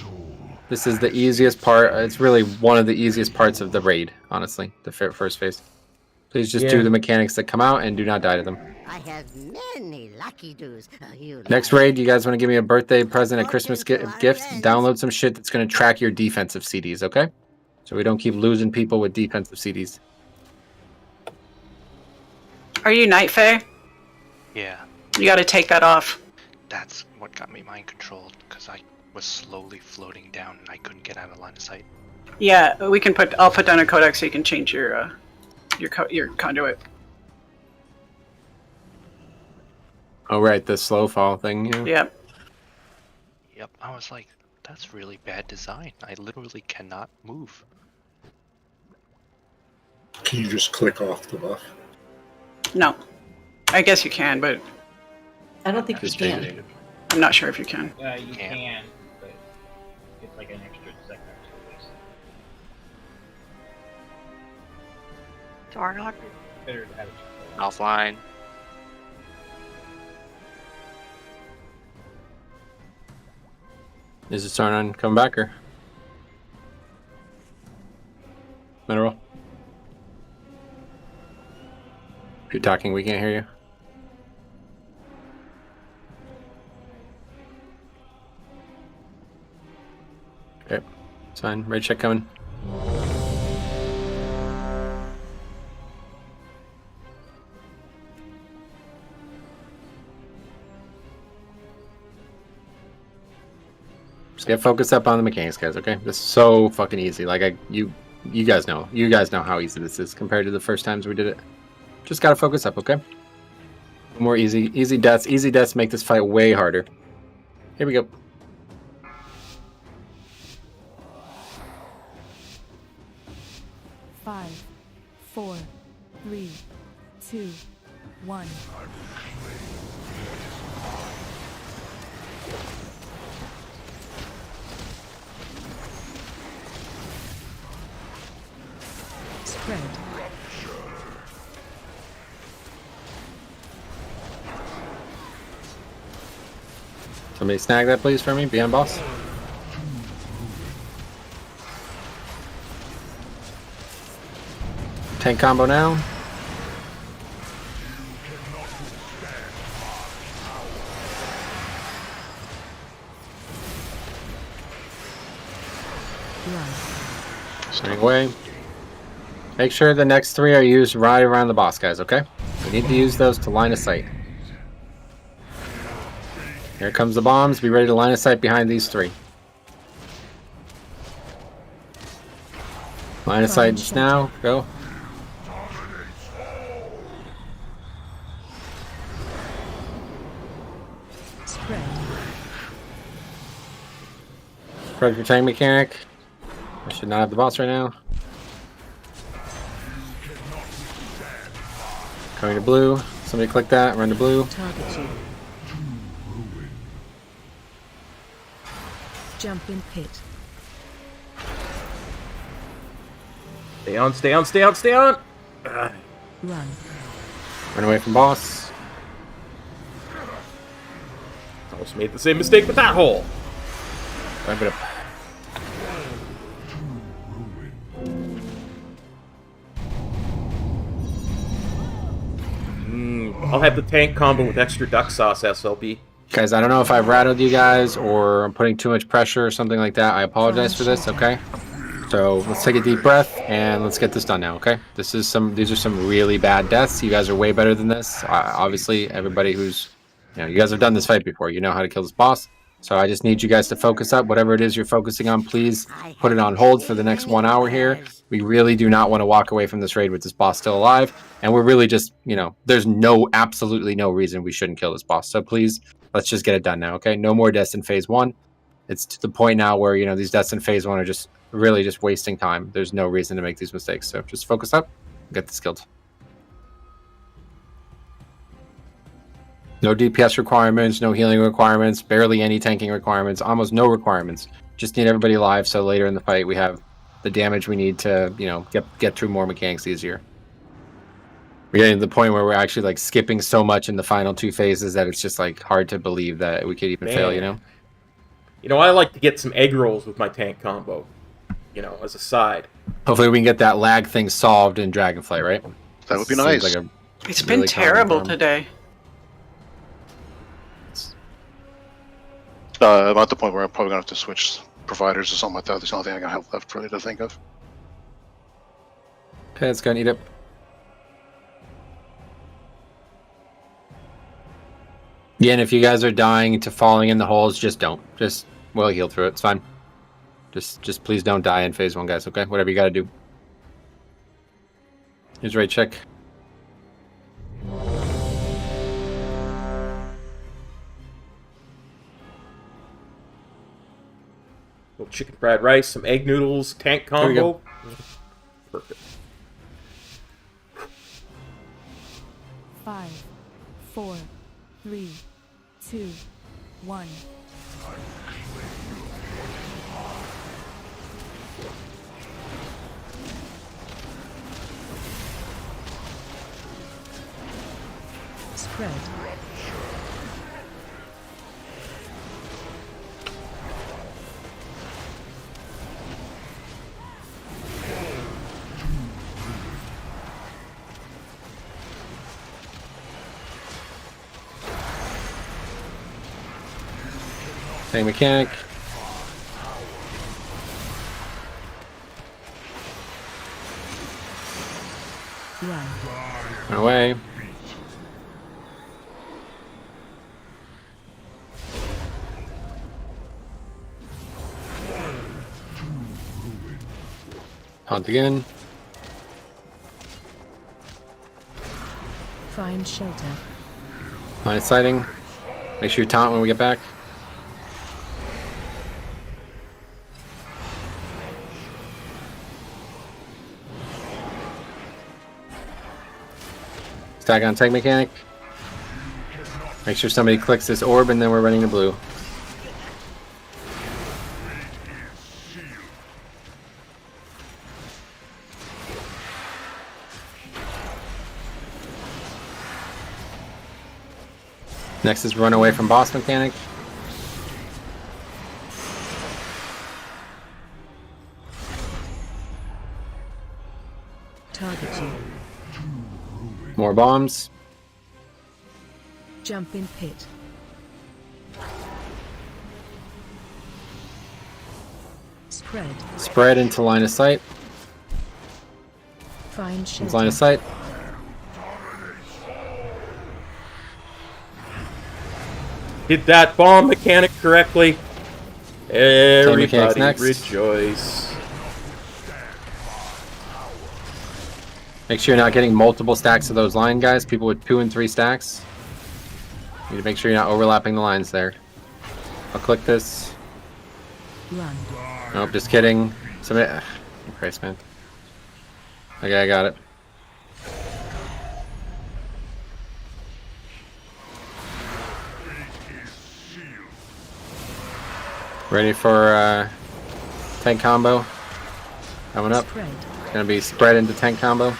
This is the easiest part. It's really one of the easiest parts of the raid, honestly, the first phase. Please just do the mechanics that come out and do not die to them. I have many lucky doos. Next raid, you guys want to give me a birthday present, a Christmas gift? Download some shit that's going to track your defensive CDs, okay? So we don't keep losing people with defensive CDs. Are you Night Fae? Yeah. You gotta take that off. That's what got me mind controlled, because I was slowly floating down and I couldn't get out of line of sight. Yeah, we can put. I'll put down a codec so you can change your conduit. Oh right, the slow fall thing. Yeah. Yep. Yep. I was like, that's really bad design. I literally cannot move. Can you just click off the buff? No. I guess you can, but I don't think you can. I'm not sure if you can. You can, but it's like an extra second or 2 weeks. Darn it. Better to have it Offline. Is it starting on come back or? Mineral. If you're talking, we can't hear you. Okay, it's fine. Raid check coming. Just get focused up on the mechanics, guys. Okay, this is so fucking easy. Like you guys know how easy this is compared to the first times we did it. Just gotta focus up, okay? More easy deaths. Easy deaths make this fight way harder. Here we go. Five, 4, 3, 2, 1. Spread. Somebody snag that, please, for me. Beyond boss. Tank combo now. Staying away. Make sure the next 3 are used right around the boss, guys, okay? We need to use those to line of sight. Here comes the bombs. Be ready to line of sight behind these 3. Line of sight just now. Go. Spread. Spread your tank mechanic. Should not have the boss right now. Going to blue. Somebody click that. Run to blue. Target you. Jump in pit. Stay on, stay on, stay on, stay on! Run. Run away from boss. Almost made the same mistake with that hole. Wrap it up. I'll have the tank combo with extra duck sauce, SLB. Guys, I don't know if I've rattled you guys or I'm putting too much pressure or something like that. I apologize for this, okay? So let's take a deep breath and let's get this done now, okay? These are some really bad deaths. You guys are way better than this. Obviously, everybody who's, you guys have done this fight before. You know how to kill this boss. So I just need you guys to focus up. Whatever it is you're focusing on, please put it on hold for the next 1 hour here. We really do not want to walk away from this raid with this boss still alive. And we're really just, there's absolutely no reason we shouldn't kill this boss. So please, let's just get it done now, okay? No more deaths in phase 1. It's to the point now where, these deaths in phase 1 are just really just wasting time. There's no reason to make these mistakes. So just focus up, get this killed. No DPS requirements, no healing requirements, barely any tanking requirements, almost no requirements. Just need everybody alive so later in the fight we have the damage we need to, get through more mechanics easier. We're getting to the point where we're actually skipping so much in the final 2 phases that it's just hard to believe that we could even fail, I like to get some egg rolls with my tank combo, as a side. Hopefully we can get that lag thing solved in Dragonflight, right? That would be nice. It's been terrible today. I'm at the point where I'm probably going to have to switch providers or something like that. There's the only thing I got left really to think of. Okay, let's go and eat it. Yeah, and if you guys are dying to falling in the holes, just don't. We'll heal through it. It's fine. Just please don't die in phase 1, guys, okay? Whatever you gotta do. Here's raid check. Little chicken fried rice, some egg noodles, tank combo. Perfect. 5, 4, 3, 2, 1. Spread. Same mechanic. Run away. Hunt again. Find shelter. Line of sighting. Make sure you taunt when we get back. Stack on tank mechanic. Make sure somebody clicks this orb and then we're running to blue. Next is run away from boss mechanic. Target you. More bombs. Jump in pit. Spread. Spread into line of sight. Find shelter. Line of sight. Did that bomb mechanic correctly. Everybody next. rejoice. Make sure you're not getting multiple stacks of those line guys. People with 2 and 3 stacks. You need to make sure you're not overlapping the lines there. I'll click this. Run. Nope, just kidding. Submit. Christ, man. Okay, I got it. Ready for tank combo? Coming up. It's gonna be spread into tank combo.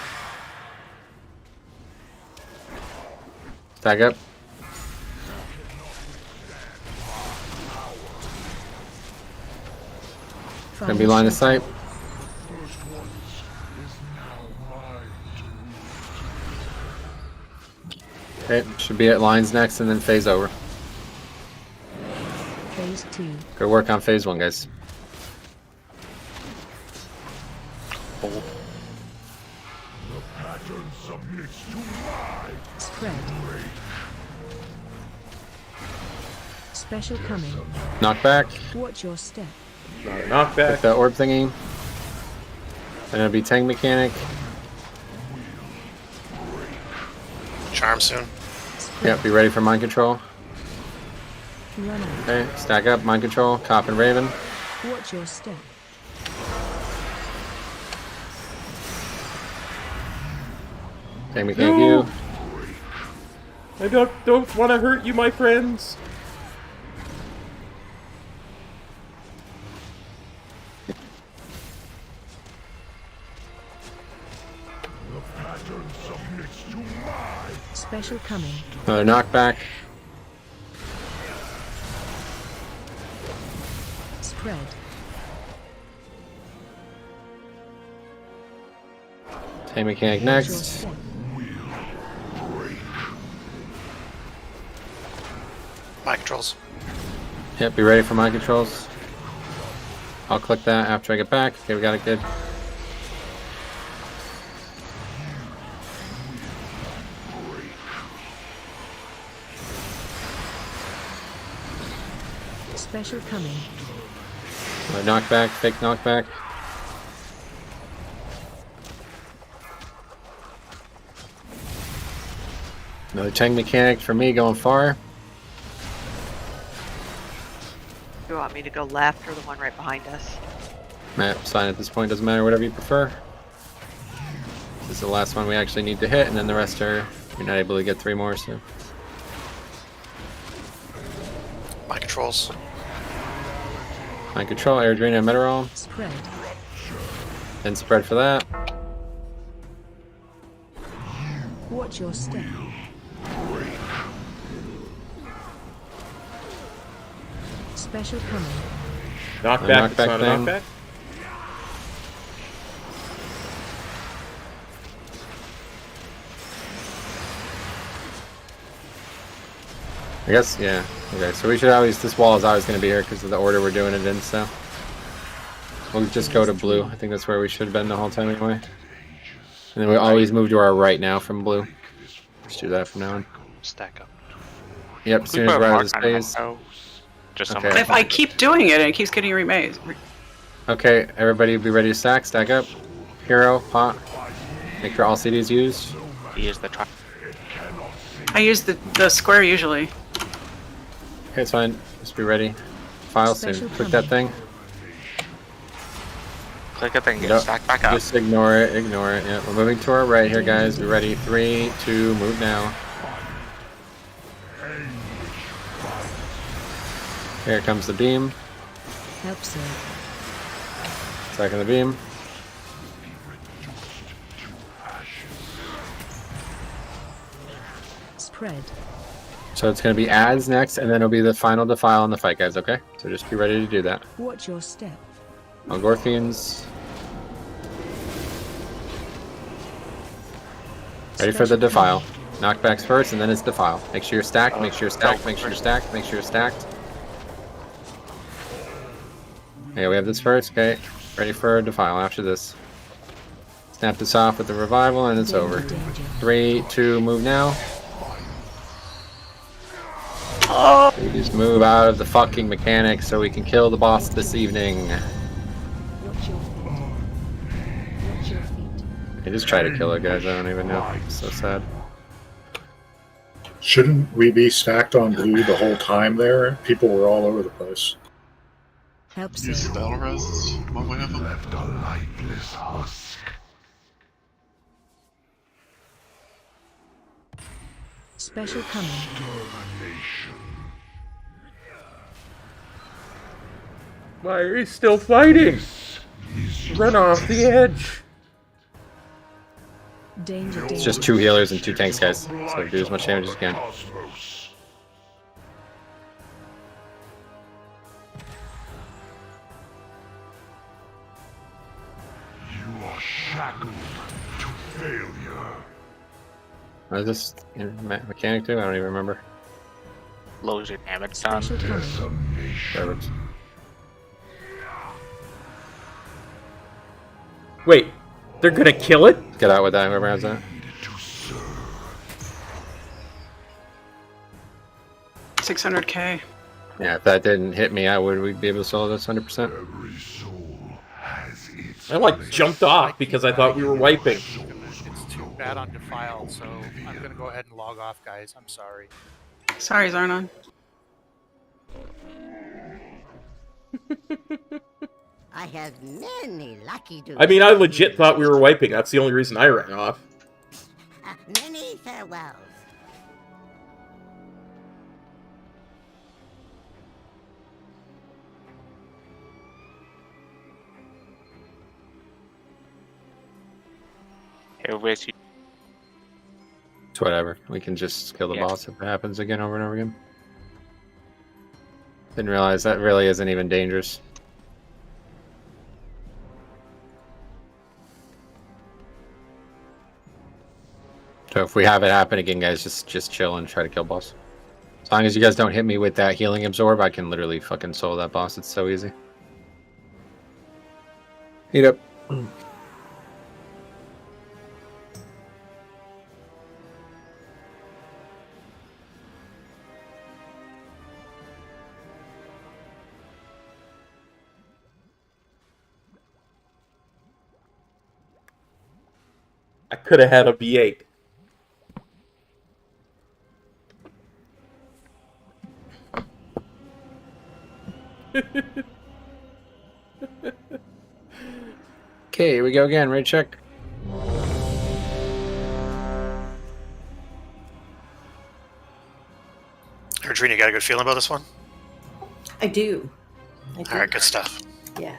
Stack up. Gonna be line of sight. Okay, should be at lines next and then phase over. Phase 2. Good work on phase 1, guys. Spread. Special coming. Knockback. Watch your step. Not a knockback. With the orb thingy. And it'll be tank mechanic. Charm soon. Yep, be ready for mind control. Run out. Okay, stack up, mind control, cop and raven. Watch your step. Tank mechanic you. I don't want to hurt you, my friends. Special coming. Another knockback. Spread. Tank mechanic next. Mind controls. Yep, be ready for mind controls. I'll click that after I get back. Okay, we got it good. Special coming. Knockback, fake knockback. Another tank mechanic for me going far. Do you want me to go left or the one right behind us? Map sign at this point, doesn't matter, whatever you prefer. This is the last one we actually need to hit, and then the rest are, you're not able to get 3 more, so. Mind controls. Mind control, air drain and Meteorol. Spread. Then spread for that. Watch your step. Special coming. Knockback, it's not a thing. knockback. I guess, yeah. Okay, so we should always, this wall is always going to be here because of the order we're doing it in, so. We'll just go to blue. I think that's where we should have been the whole time anyway. And then we always move to our right now from blue. Just do that from now on. Stack up. Yep, as soon as we're out of the space. Just okay. But if I keep doing it and it keeps getting remade. Okay, everybody be ready to stack up. Hero, pot. Make sure all CDs used. Use the truck. I use the square usually. Okay, it's fine. Just be ready. File soon. Click that thing. Click that thing, get Nope. stacked back up. Just ignore it, ignore it. Yeah, we're moving to our right here, guys. Be ready. 3, 2, move now. Here comes the beam. Help, sir. Second the beam. Spread. So it's going to be ads next, and then it'll be the final defile on the fight, guys, okay? So just be ready to do that. Watch your step. Algorthians. Ready for the defile. Knockbacks first, and then it's defile. Make sure you're stacked, make sure you're stacked, make sure you're stacked, make sure you're stacked. Okay, we have this first, okay. Ready for defile after this. Snap this off with the revival, and it's over. 3, 2, move now. We just move out of the fucking mechanics so we can kill the boss this evening. Watch your feet. Watch your feet. I just try to kill it, guys. I don't even know. It's so sad. Shouldn't we be stacked on blue the whole time there? People were all over the place. Help Use save. battle rests when we have them. Left a lifeless husk. Special coming. Extermination. Why are you still fighting? Run off the edge. Danger, It's danger. just 2 healers and 2 tanks, guys. So do as much damage as you can. Cosmos. You are shackled to failure. What is this mechanic do? I don't even remember. Lowers your damage down. Perfect. Wait, they're gonna kill it? Get out with that, whoever has that. 600k. Yeah, if that didn't hit me, would we be able to solo this 100%? I like jumped off because I thought we were wiping. It's too bad on Defiled, so I'm gonna go ahead and log off, guys. I'm sorry. Sorry, Zarnon. I have many lucky dudes. I mean, I legit thought we were wiping. That's the only reason I ran off. Many farewells. It's whatever. We can just kill the boss if it happens again over and over again. Didn't realize that really isn't even dangerous. So if we have it happen again, guys, just chill and try to kill boss. As long as you guys don't hit me with that healing absorb, I can literally fucking solo that boss. It's so easy. Heat up. I could have had a B8. Okay, here we go again. Raid check. Adrena, you got a good feeling about this one? I do. All right, good stuff. Yeah.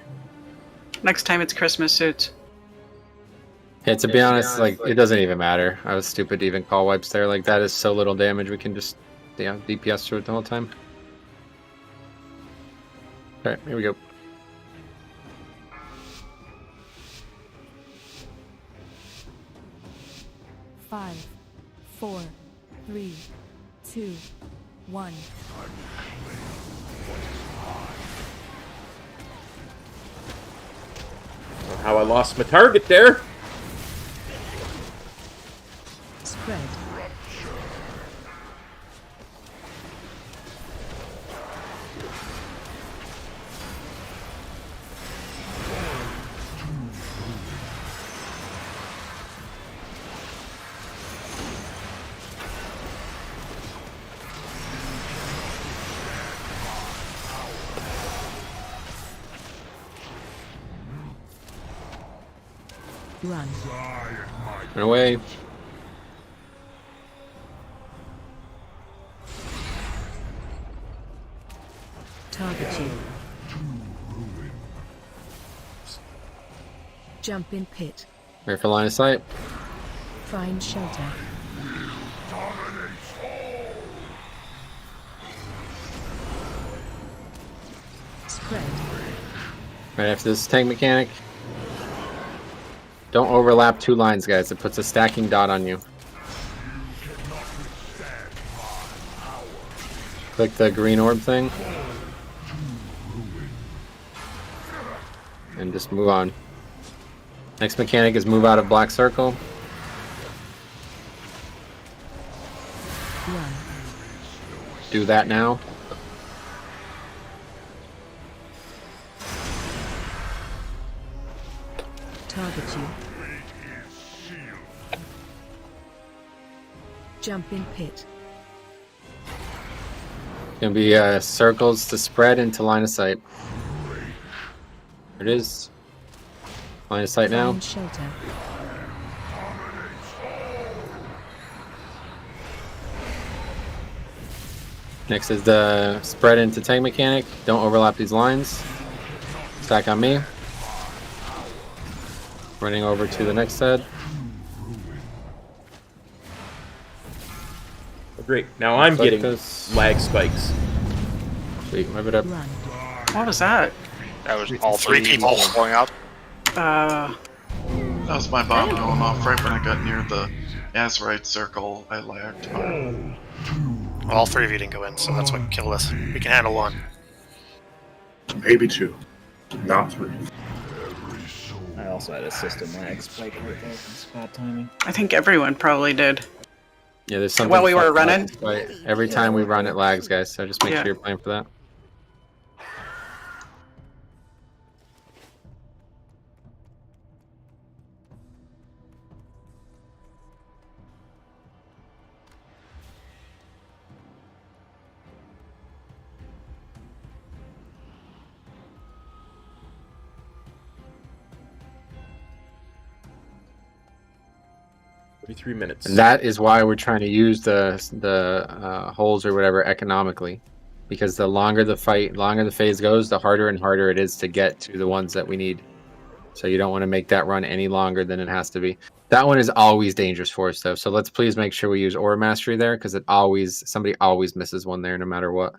Next time it's Christmas suits. Yeah, to be honest, like, it doesn't even matter. I was stupid to even call wipes there. Like, that is so little damage. We can just, yeah, DPS through it the whole time. Alright, here we go. Five, 4, 3, 2, 1. How I lost my target there. Spread. Run. Run away. Target you. Jump in pit. Ready for line of sight. Find shelter. Spread. Right after this tank mechanic. Don't overlap 2 lines, guys. It puts a stacking dot on you. Click the green orb thing. And just move on. Next mechanic is move out of black circle. Run. Do that now. Target you. Jump in pit. Gonna be circles to spread into line of sight. There it is. Line of sight now. Find shelter. Next is the spread into tank mechanic. Don't overlap these lines. Stack on me. Running over to the next set. Oh, great. Now I'm getting lag spikes. Sweet, move it up. What was that? That was all three people going up. That was my bomb going off right when I got near the Azurite circle. I lagged. All three of you didn't go in, so that's what killed us. We can handle one. Maybe two, not three. I also had a system lag spike right there from spot timing. I think everyone probably did. Yeah, there's something. While we were fucked up running? with this fight. Every time we run, it lags, guys. So just make Yeah. sure you're playing for that. Minutes. And that is why we're trying to use the holes or whatever economically, because the longer the phase goes, the harder and harder it is to get to the ones that we need. So you don't want to make that run any longer than it has to be. That one is always dangerous for us though. So let's please make sure we use Aura Mastery there, because somebody always misses one there no matter what.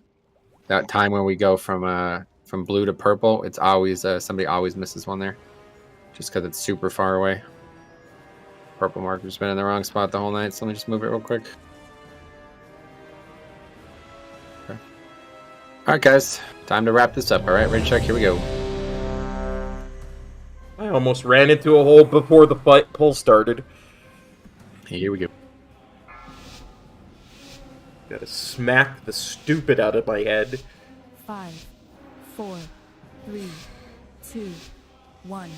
That time when we go from blue to purple, it's always somebody always misses one there, just because it's super far away. Purple marker's been in the wrong spot the whole night, so let me just move it real quick. Okay. Alright guys, time to wrap this up, alright? Ready to check, here we go. I almost ran into a hole before the pull started. Here we go. Gotta smack the stupid out of my head. 5, 4, 3, 2, 1.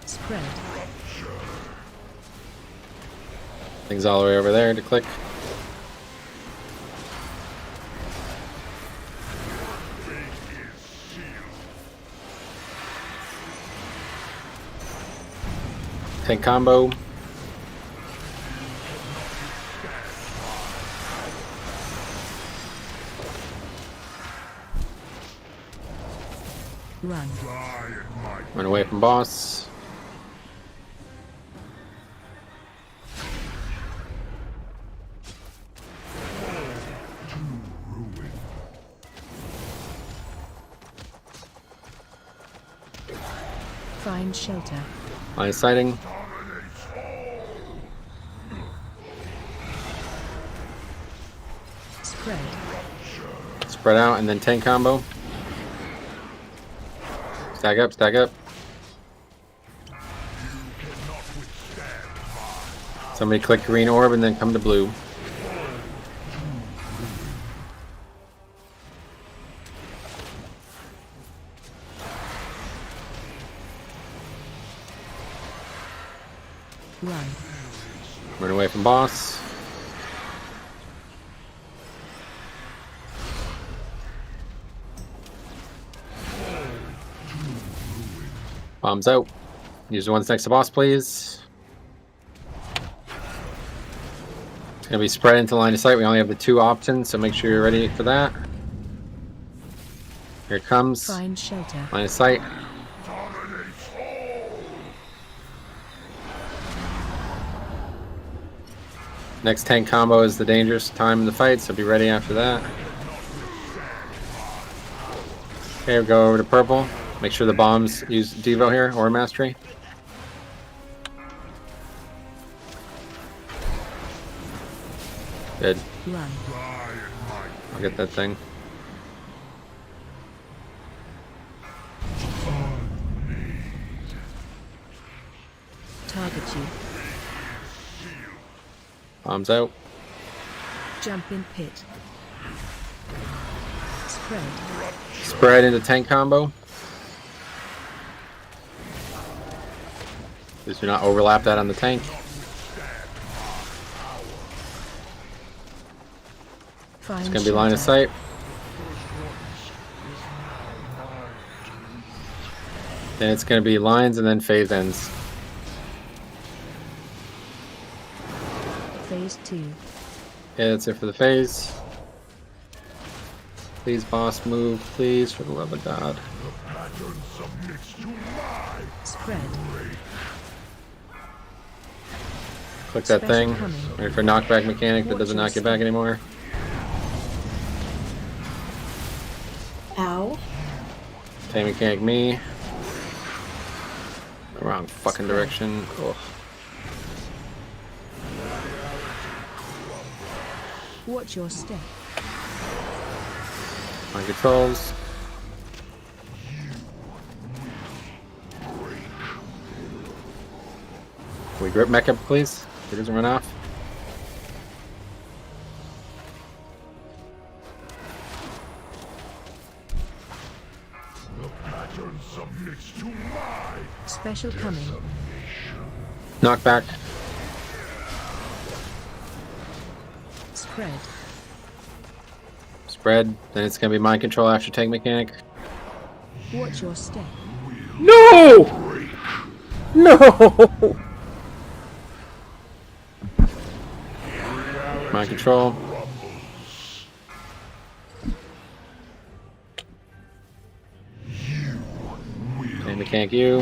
Spread. Things all the way over there to click. Tank combo. Run. Run away from boss. Find shelter. Line of sighting. Spread. Spread out and then tank combo. Stack up, stack up. Somebody click green orb and then come to blue. Run. Run away from boss. Bombs out. Use the ones next to boss, please. It's gonna be spread into line of sight. We only have the 2 options, so make sure you're ready for that. Here it comes. Find shelter. Line of sight. Next tank combo is the dangerous time in the fight, so be ready after that. Okay, we'll go over to purple. Make sure the bombs use Devo here, or Mastery. Good. Run. I'll get that thing. Target you. Bombs out. Jump in pit. Spread. Spread into tank combo. Please do not overlap that on the tank. It's gonna be line of sight. Then it's gonna be lines and then phase ends. Phase 2. Yeah, that's it for the phase. Please, boss, move, please, for the love of God. Spread. Click that thing. Wait for knockback mechanic that doesn't knock you back anymore. Ow. Tank mechanic me. Wrong fucking direction. Ugh. Watch your step. My controls. Can we grip mecha, please? It doesn't run off. Special coming. Knockback. Spread. Spread. Then it's gonna be mind control after tank mechanic. Watch your step. No! No! Mind control. Tank mechanic you.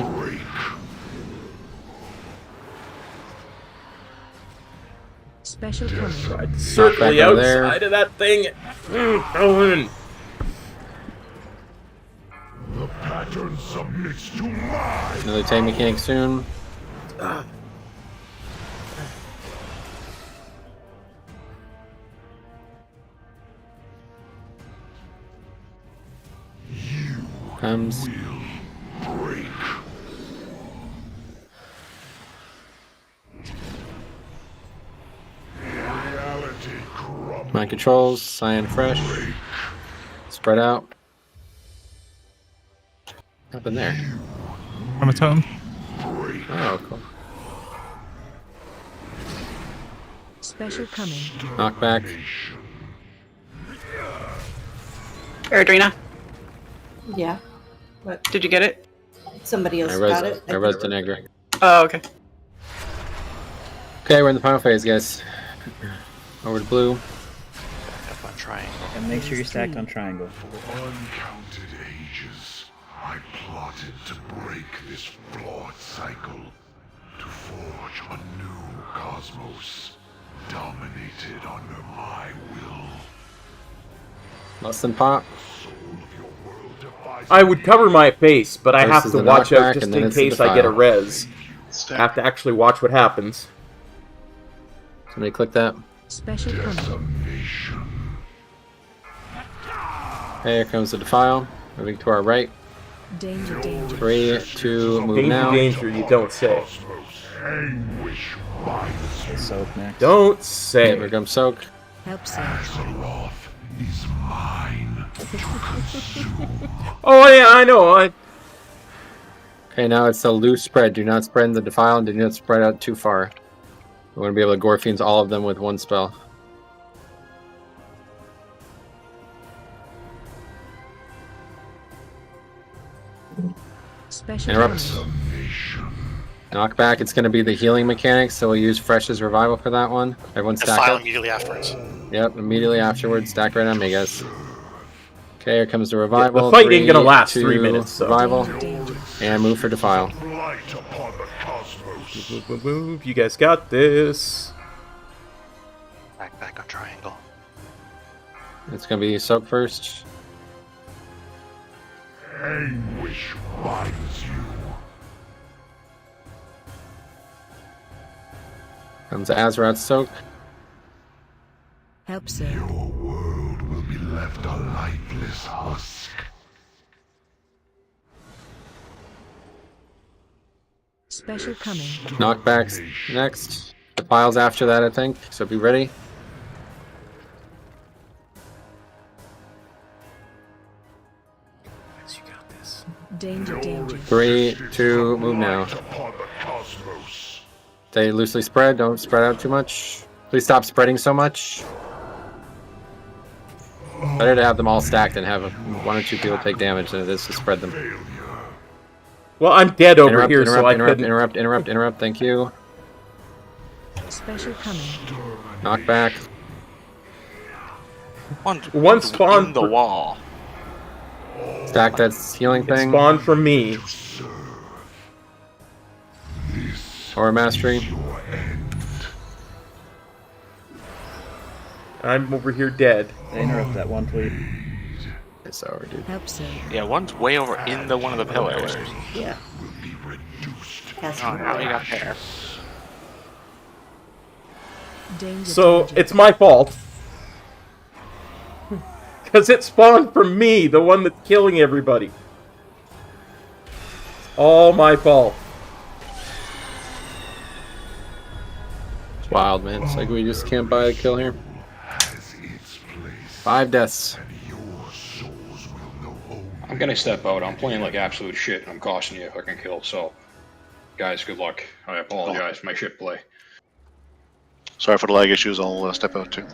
Special coming. Circle the outside of that thing. Owen. The pattern submits to mine. Another tank mechanic soon. Comes. Mind controls, cyan fresh. Spread out. Up in there. I'm a totem. Oh, cool. Special coming. Knockback. Erdrina, Yeah. What? did you get it? Somebody else I got it. res the Negra. Oh, okay. Okay, we're in the final phase, guys. Over to blue. Up on triangle. And make sure you're stacked on triangle. Uncounted ages, I plotted to break this flawed cycle, to forge a new cosmos, dominated under my will. Less than pop. I would cover my face, but I This have is to the watch knockback, out just and then in it's the case I get a defile. res. I have to actually watch what happens. Somebody click that. Special coming. Okay, here comes the defile. Moving to our right. Danger, danger. 3, 2, move Danger, now. danger, you don't say. Soak next. Don't say. Here comes soak. Help save. Azeroth is mine to consume. Oh yeah, I know. Okay, now it's a loose spread. Do not spread in the defile and do not spread out too far. We want to be able to gore fiends all of them with one spell. Special Interrupt. coming. Knockback, it's going to be the healing mechanic, so we'll use Fresh's revival for that one. Everyone stack Defile up. immediately afterwards. Yep, immediately afterwards, stack right on me, guys. Okay, here comes the revival. The fight ain't gonna last 3, 3 minutes, so. Revival. And move for defile. Move, move, move. You guys got this. Back on triangle. It's going to be soak first. Anguish binds you. Comes Azeroth soak. Help save. Your world will be left a lifeless husk. Special coming. Knockbacks next. Defiles after that, I think. So be ready. You got this. Danger, danger. 3, 2, move now. Stay loosely spread. Don't spread out too much. Please stop spreading so much. Better to have them all stacked and have one or two people take damage than it is to spread them. Well, I'm dead over here, so I couldn't... Interrupt, thank you. Special coming. Knock back. One spawned in the wall. Stack that healing thing. Spawned from me. Or mastery. I'm over here dead. Interrupt that one, please. It's over, dude. Hope so. Yeah, one's way over in one of the pillars. Yeah. Oh, now you got there. So, it's my fault. Because it spawned from me, the one that's killing everybody. It's all my fault. It's wild, man. It's like we just can't buy a kill here. 5 deaths. I'm gonna step out. I'm playing like absolute shit. I'm costing you if I can kill. So, guys, good luck. I apologize for my shit play. Sorry for the lag issues. I'll step out too.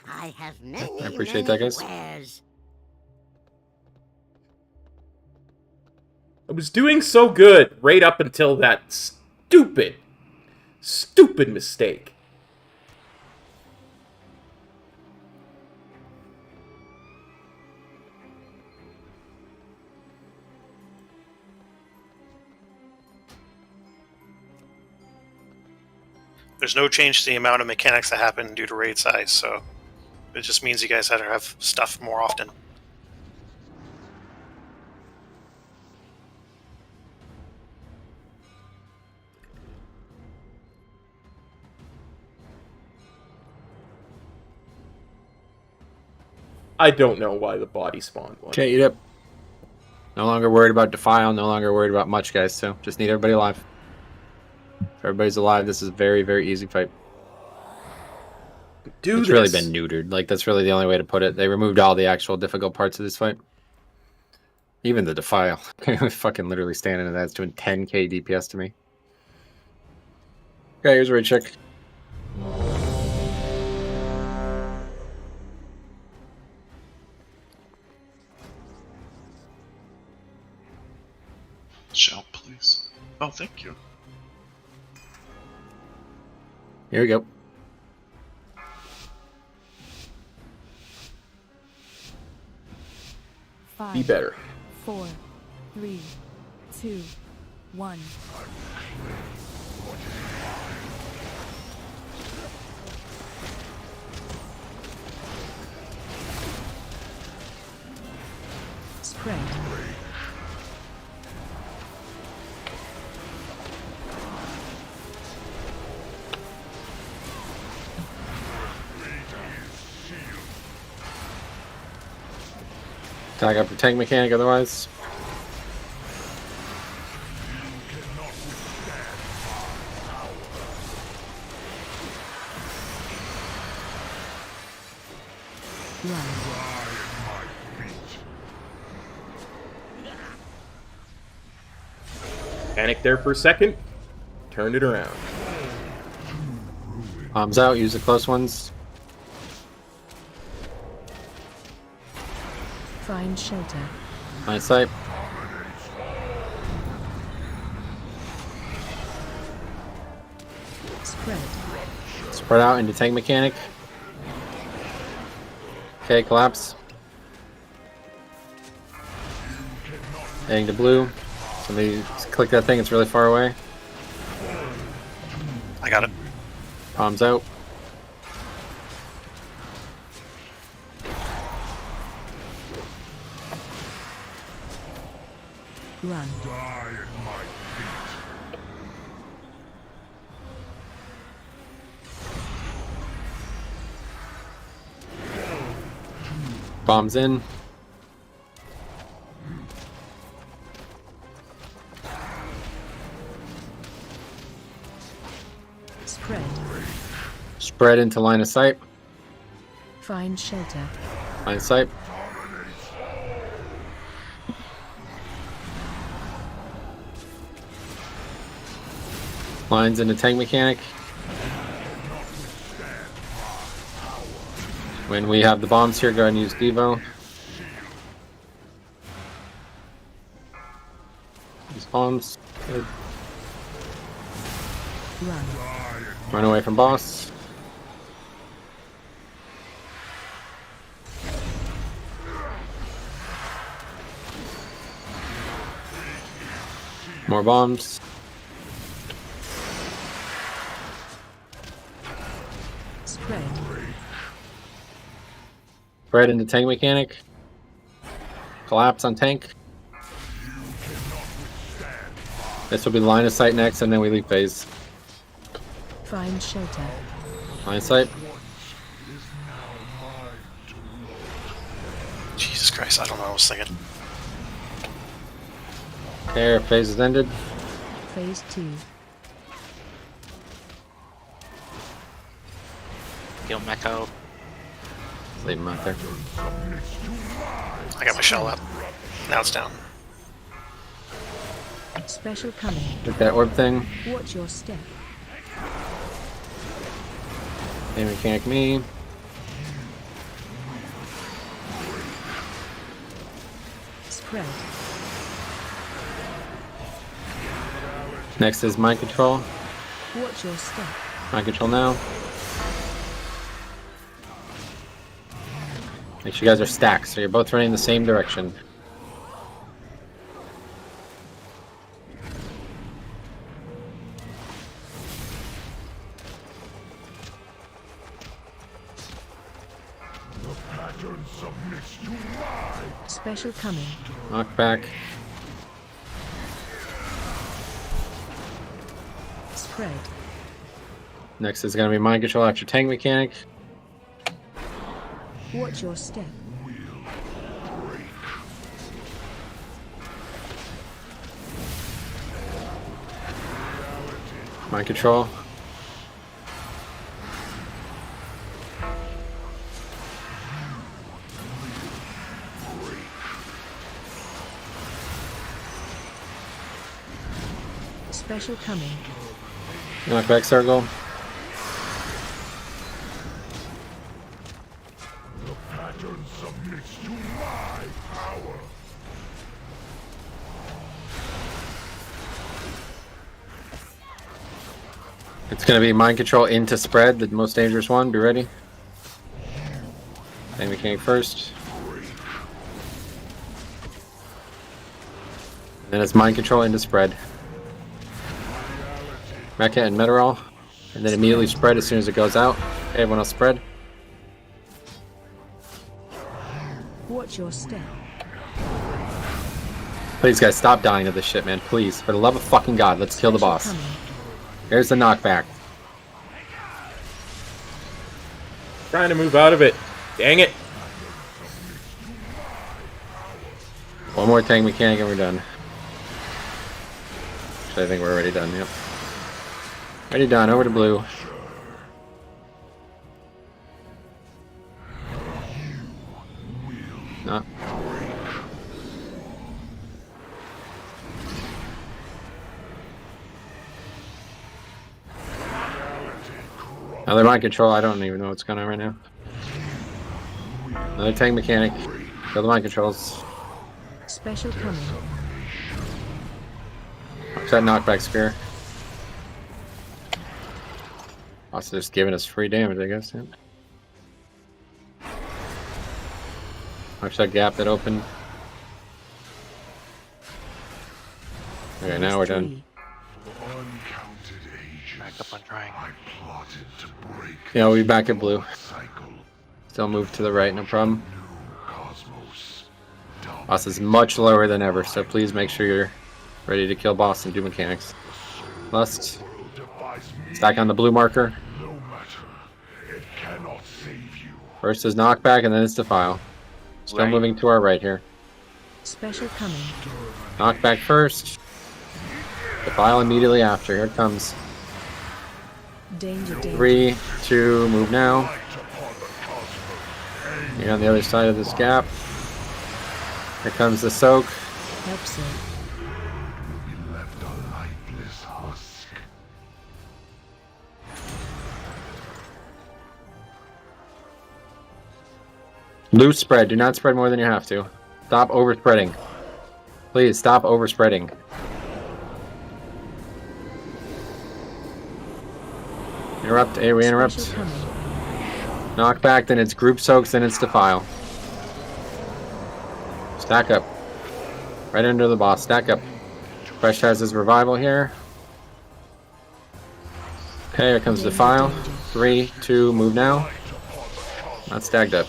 I have many, I appreciate that, guys. wares. I was doing so good right up until that stupid mistake. There's no change to the amount of mechanics that happen due to raid size, so it just means you guys had to have stuff more often. I don't know why the body spawned one. Okay, eat up. No longer worried about Defile, no longer worried about much, guys, so just need everybody alive. If everybody's alive, this is a very, very easy fight. It's really been neutered. Like, that's really the only way to put it. They removed all the actual difficult parts of this fight. Even the Defile. Fucking literally standing in that. It's doing 10k DPS to me. Okay, here's a raid check. Shout, please. Oh, thank you. Here we go. Be better. 4, 3, 2, 1. Spread. Tag up the tank mechanic otherwise. Panic there for a second. Turned it around. Bombs out, use the close ones. Find shelter. Line sight. Spread. Spread out into tank mechanic. Okay, collapse. Heading to blue. Somebody click that thing, it's really far away. I got it. Bombs out. Run. Bombs in. Spread. Spread into line of sight. Find shelter. Line of sight. Lines into tank mechanic. We When we have the bombs here, go ahead and use Devo. Use bombs. Good. Run away from boss. More bombs. Spread. Spread into tank mechanic. Collapse on tank. This will be line of sight next, and then we leave phase. Find shelter. Line of sight. Jesus Christ, I don't know what I was thinking. Okay, our phase is ended. Phase 2. Kill Meko. Leave him out there. I got my shell up. Now it's down. Special coming. Get that orb thing. Watch your step. Tank mechanic me. Spread. Next is mind control. Watch your step. Mind control now. Make sure you guys are stacked, so you're both running in the same direction. Special coming. Knock back. Spread. Next is going to be mind control after tank mechanic. Watch your step. Mind control. Special coming. Knock back circle. It's going to be mind control into spread, the most dangerous one. Be ready. Tank mechanic first. And then it's mind control into spread. Mecha and Meteorol. And then immediately spread as soon as it goes out. Okay, everyone else spread. Watch your step. Please, guys, stop dying to this shit, man. Please. For the love of fucking God, let's kill the boss. Here's the knockback. Trying to move out of it. Dang it. One more tank mechanic and we're done. Actually, I think we're already done, yep. Already done. Over to blue. No. Another mind control. I don't even know what's going on right now. Another tank mechanic. Kill the mind controls. Special coming. Watch that knockback spear. Also just giving us free damage, I guess. Yeah. Watch that gap that opened. Okay, now we're done. Back up on trying. Yeah, we'll be back at blue. Still move to the right, no problem. Boss is much lower than ever, so please make sure you're ready to kill boss and do mechanics. Lust. Stack on the blue marker. First is knockback and then it's defile. Still moving to our right here. Special coming. Knockback first. Defile immediately after. Here it comes. Danger, danger. 3, 2, move now. You're on the other side of this gap. Here comes the soak. Helps it. Loose spread. Do not spread more than you have to. Stop overspreading. Please stop overspreading. Interrupt. Hey, we interrupt. Knock back, then it's group soaks, then it's defile. Stack up. Right under the boss. Stack up. Fresh has his revival here. Okay, here comes defile. 3, 2, move now. Not stacked up.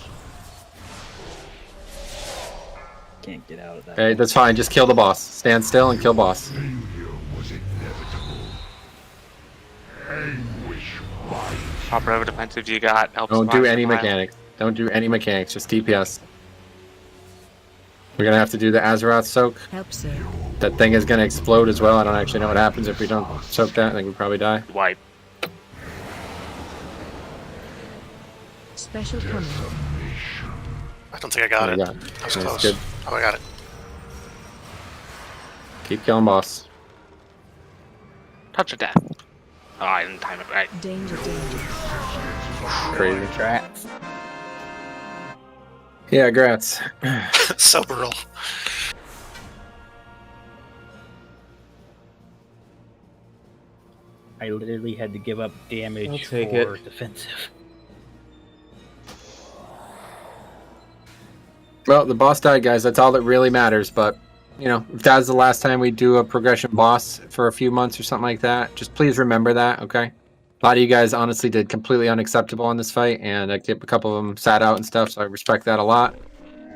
Can't get out of that. Okay, that's fine. Just kill the boss. Stand still and kill boss. Pop whatever defensive you got. Help Don't do any survive. mechanics. Don't do any mechanics. Just DPS. We're gonna have to do the Azeroth soak. Help, sir. That thing is gonna explode as well. I don't actually know what happens if we don't soak that. I think we probably die. Wipe. Special coming. I don't think I got it. Got it. That was That's close. good. Oh, I got it. Keep killing boss. Touch of death. Oh, I didn't time it right. Danger, danger. Crazy. Yeah, grats. So brutal. I literally had to give up I'll damage for take it. defensive. Well, the boss died, guys. That's all that really matters. But, you know, if that was the last time we do a progression boss for a few months or something like that, just please remember that, okay? A lot of you guys honestly did completely unacceptable in this fight, and a couple of them sat out and stuff, so I respect that a lot.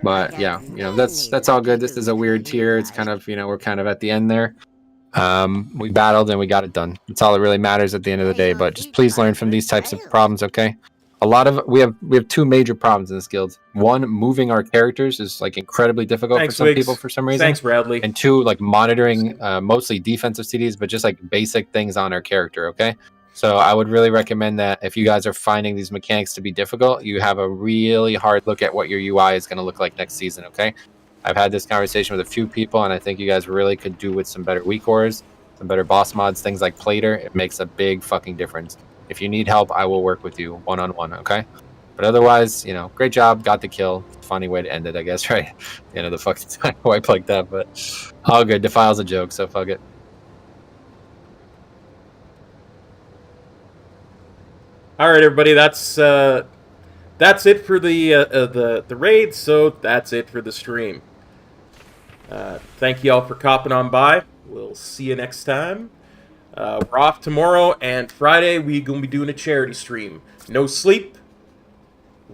But, yeah, you know, that's all good. This is a weird tier. It's kind of, you know, we're kind of at the end there. We battled and we got it done. That's all that really matters at the end of the day. But just please learn from these types of problems, okay? We have 2 major problems in this guild. 1, moving our characters is like incredibly difficult Thanks, for some Wiggs. people for some reason. Thanks, Bradley. And 2, like monitoring mostly defensive CDs, but just like basic things on our character, okay? So I would really recommend that if you guys are finding these mechanics to be difficult, you have a really hard look at what your UI is going to look like next season, okay? I've had this conversation with a few people, and I think you guys really could do with some better weak ores, some better boss mods, things like Plater. It makes a big fucking difference. If you need help, I will work with you one-on-one, okay? But otherwise, you know, great job, got the kill. Funny way to end it, I guess, right? The end of the fucking time wipe like that, but all good. Defile's a joke, so fuck it. All right, everybody. That's it for the raid. So that's it for the stream. Thank you all for copping on by. We'll see you next time. We're off tomorrow and Friday. We're gonna be doing a charity stream. No sleep.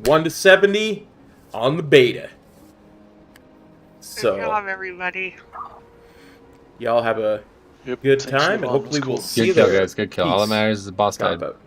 1 to 70 on the beta. So Good job, everybody. y'all have a good time, and hopefully we'll see you Good kill, there. guys. Good kill. All that Peace. matters is the boss died. About.